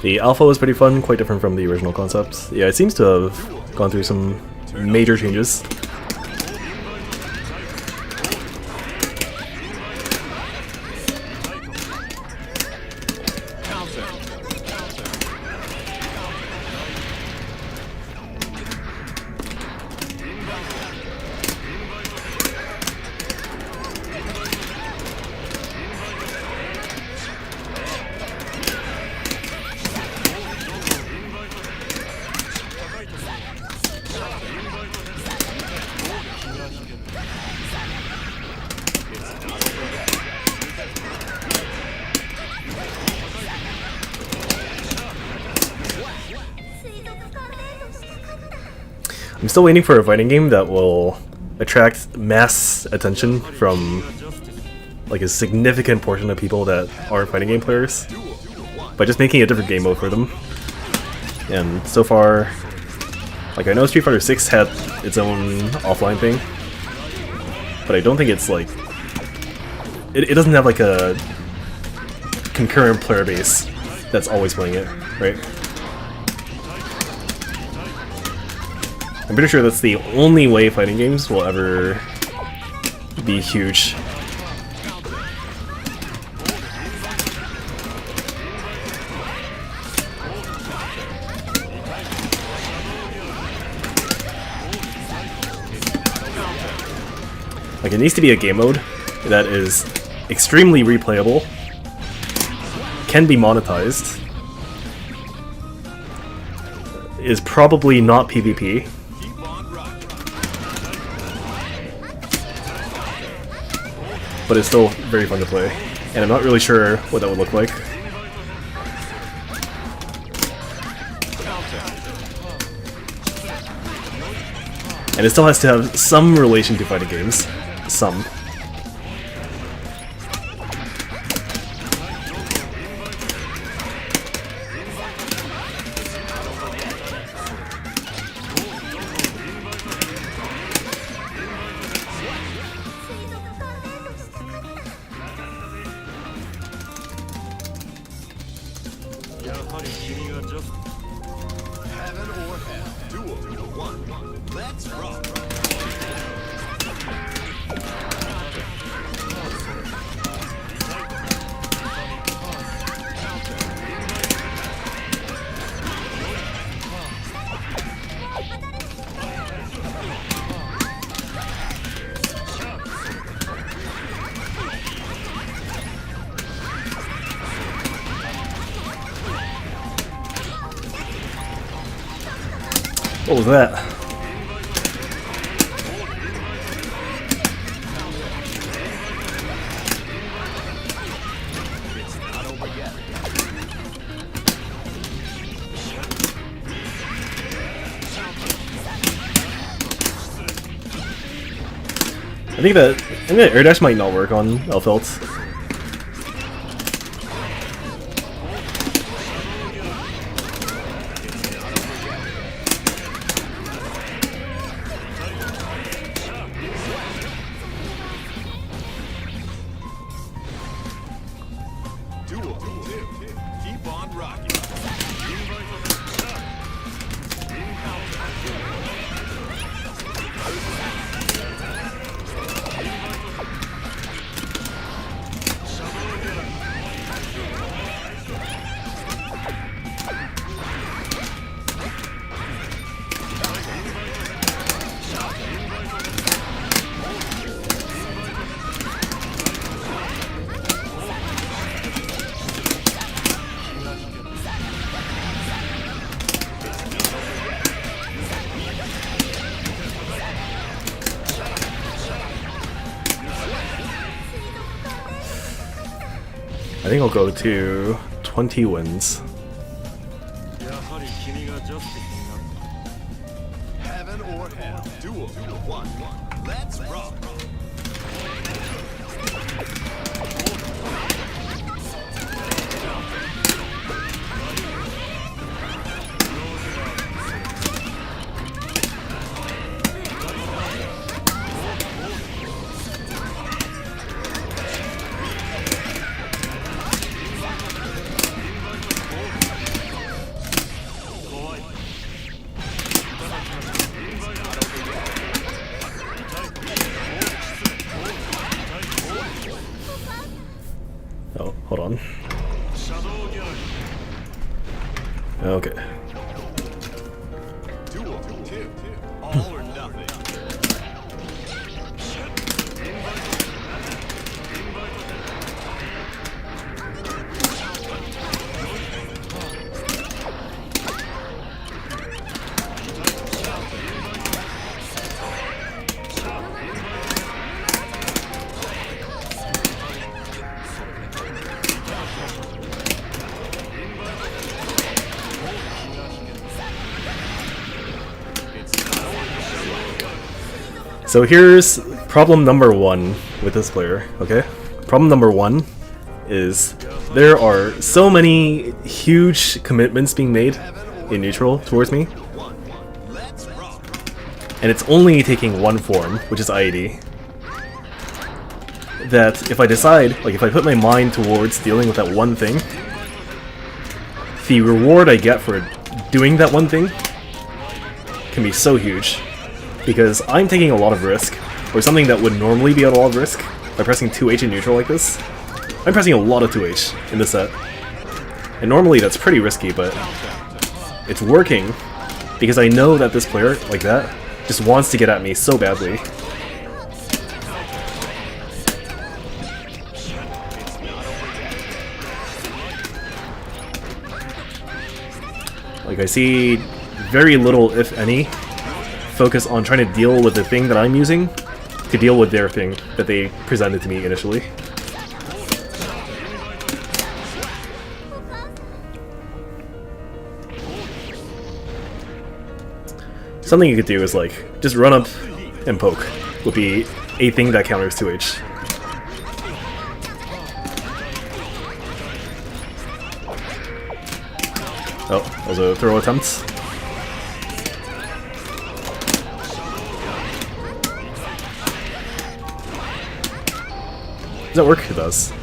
The alpha was pretty fun, quite different from the original concept. Yeah, it seems to have gone through some major changes. I'm still waiting for a fighting game that will attract mass attention from like a significant portion of people that aren't fighting game players by just making a different game mode for them. And so far, like I know Street Fighter 6 had its own offline thing, but I don't think it's like it doesn't have like a concurrent player base that's always playing it, right? I'm pretty sure that's the only way fighting games will ever be huge. Like, it needs to be a game mode that is extremely replayable, can be monetized, is probably not PvP, but it's still very fun to play, and I'm not really sure what that would look like. And it still has to have some relation to fighting games. Some. Heaven or hell. Duel 1. Let's rock. What was that? I think that air dash might not work on Elfelt. Duel 2. Keep on rocking. think I'll go to 20 wins. Heaven or hell. Duel 1. Let's rock. Oh, hold on. Okay. Duel 2. All or nothing. So here's problem number 1 with this player, okay? Problem number 1 is there are so many huge commitments being made in neutral towards me, Let's rock. and it's only taking one form, which is IAD. That if I decide, like if I put my mind towards dealing with that one thing, the reward I get for doing that one thing can be so huge. Because I'm taking a lot of risk, or something that would normally be a lot of risk, by pressing 2H in neutral like this. I'm pressing a lot of 2H in this set. And normally that's pretty risky, but it's working because I know that this player, like that, just wants to get at me so badly. Like I see very little, if any, focus on trying to deal with the thing that I'm using to deal with their thing that they presented to me initially. Something you could do is like, just run up and poke would be a thing that counters 2H. Oh, that was a throw attempt. Does that work? It does.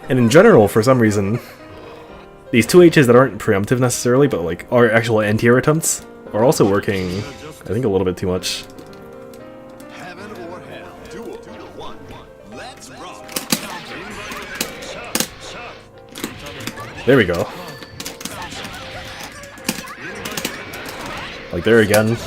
And in general, for some reason, these 2Hs that aren't preemptive necessarily, but like are actual anti-air attempts, are also working, I think, a little bit too much. Heaven or hell. Duel 1. Let's rock. There we go. Like there again.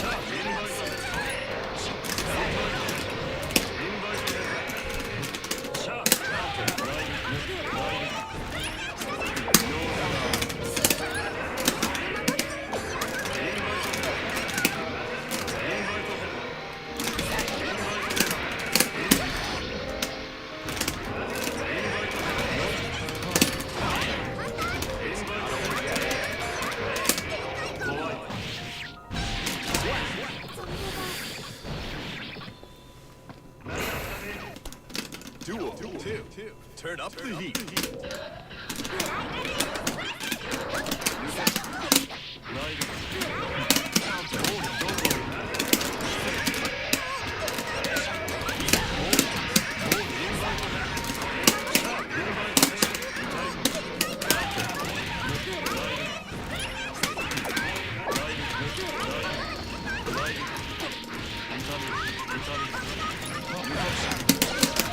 Duel 2. Turn up the heat.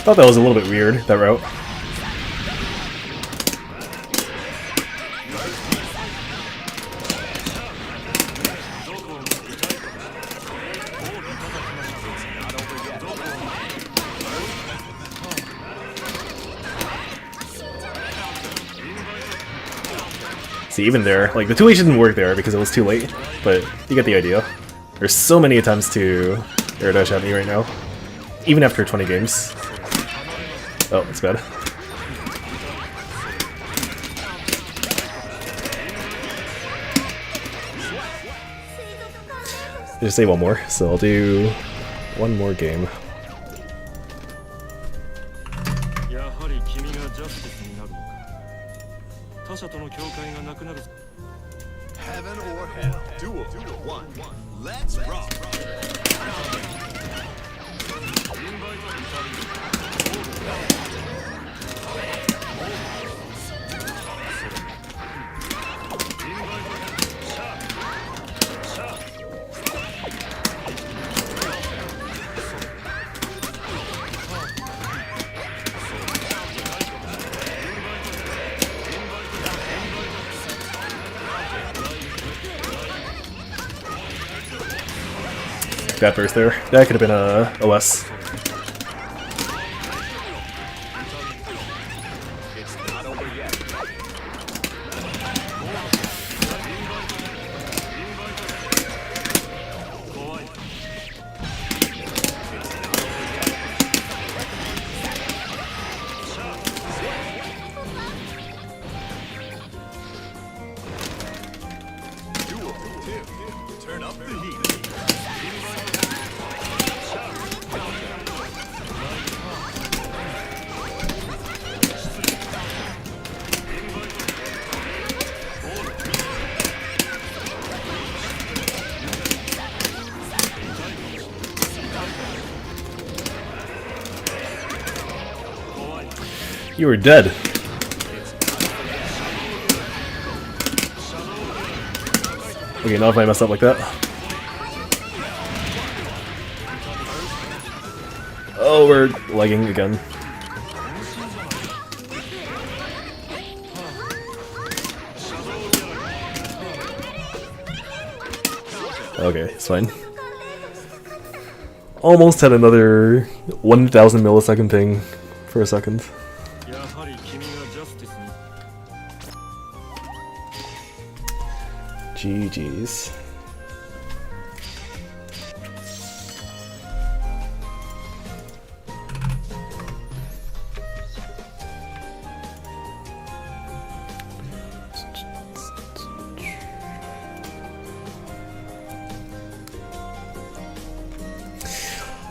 Thought that was a little bit weird, that route. See, even there, like, the 2H didn't work there because it was too late, but you get the idea. There's so many attempts to air dash at me right now, even after 20 games. Oh, it's bad. Just say one more, so I'll do one more game. Heaven or hell. Duel. One. Let's rock. Bad burst there. That could have been a OS. It's not over yet. Duel 2. Turn up the heat. You were dead. Okay, now if I mess up like that. Oh, we're lagging again. Okay, it's fine. Almost had another 1000 millisecond ping for a second. GG's.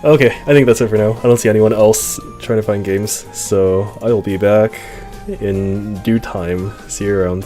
Okay, I think that's it for now. I don't see anyone else trying to find games, so I will be back in due time. See you around.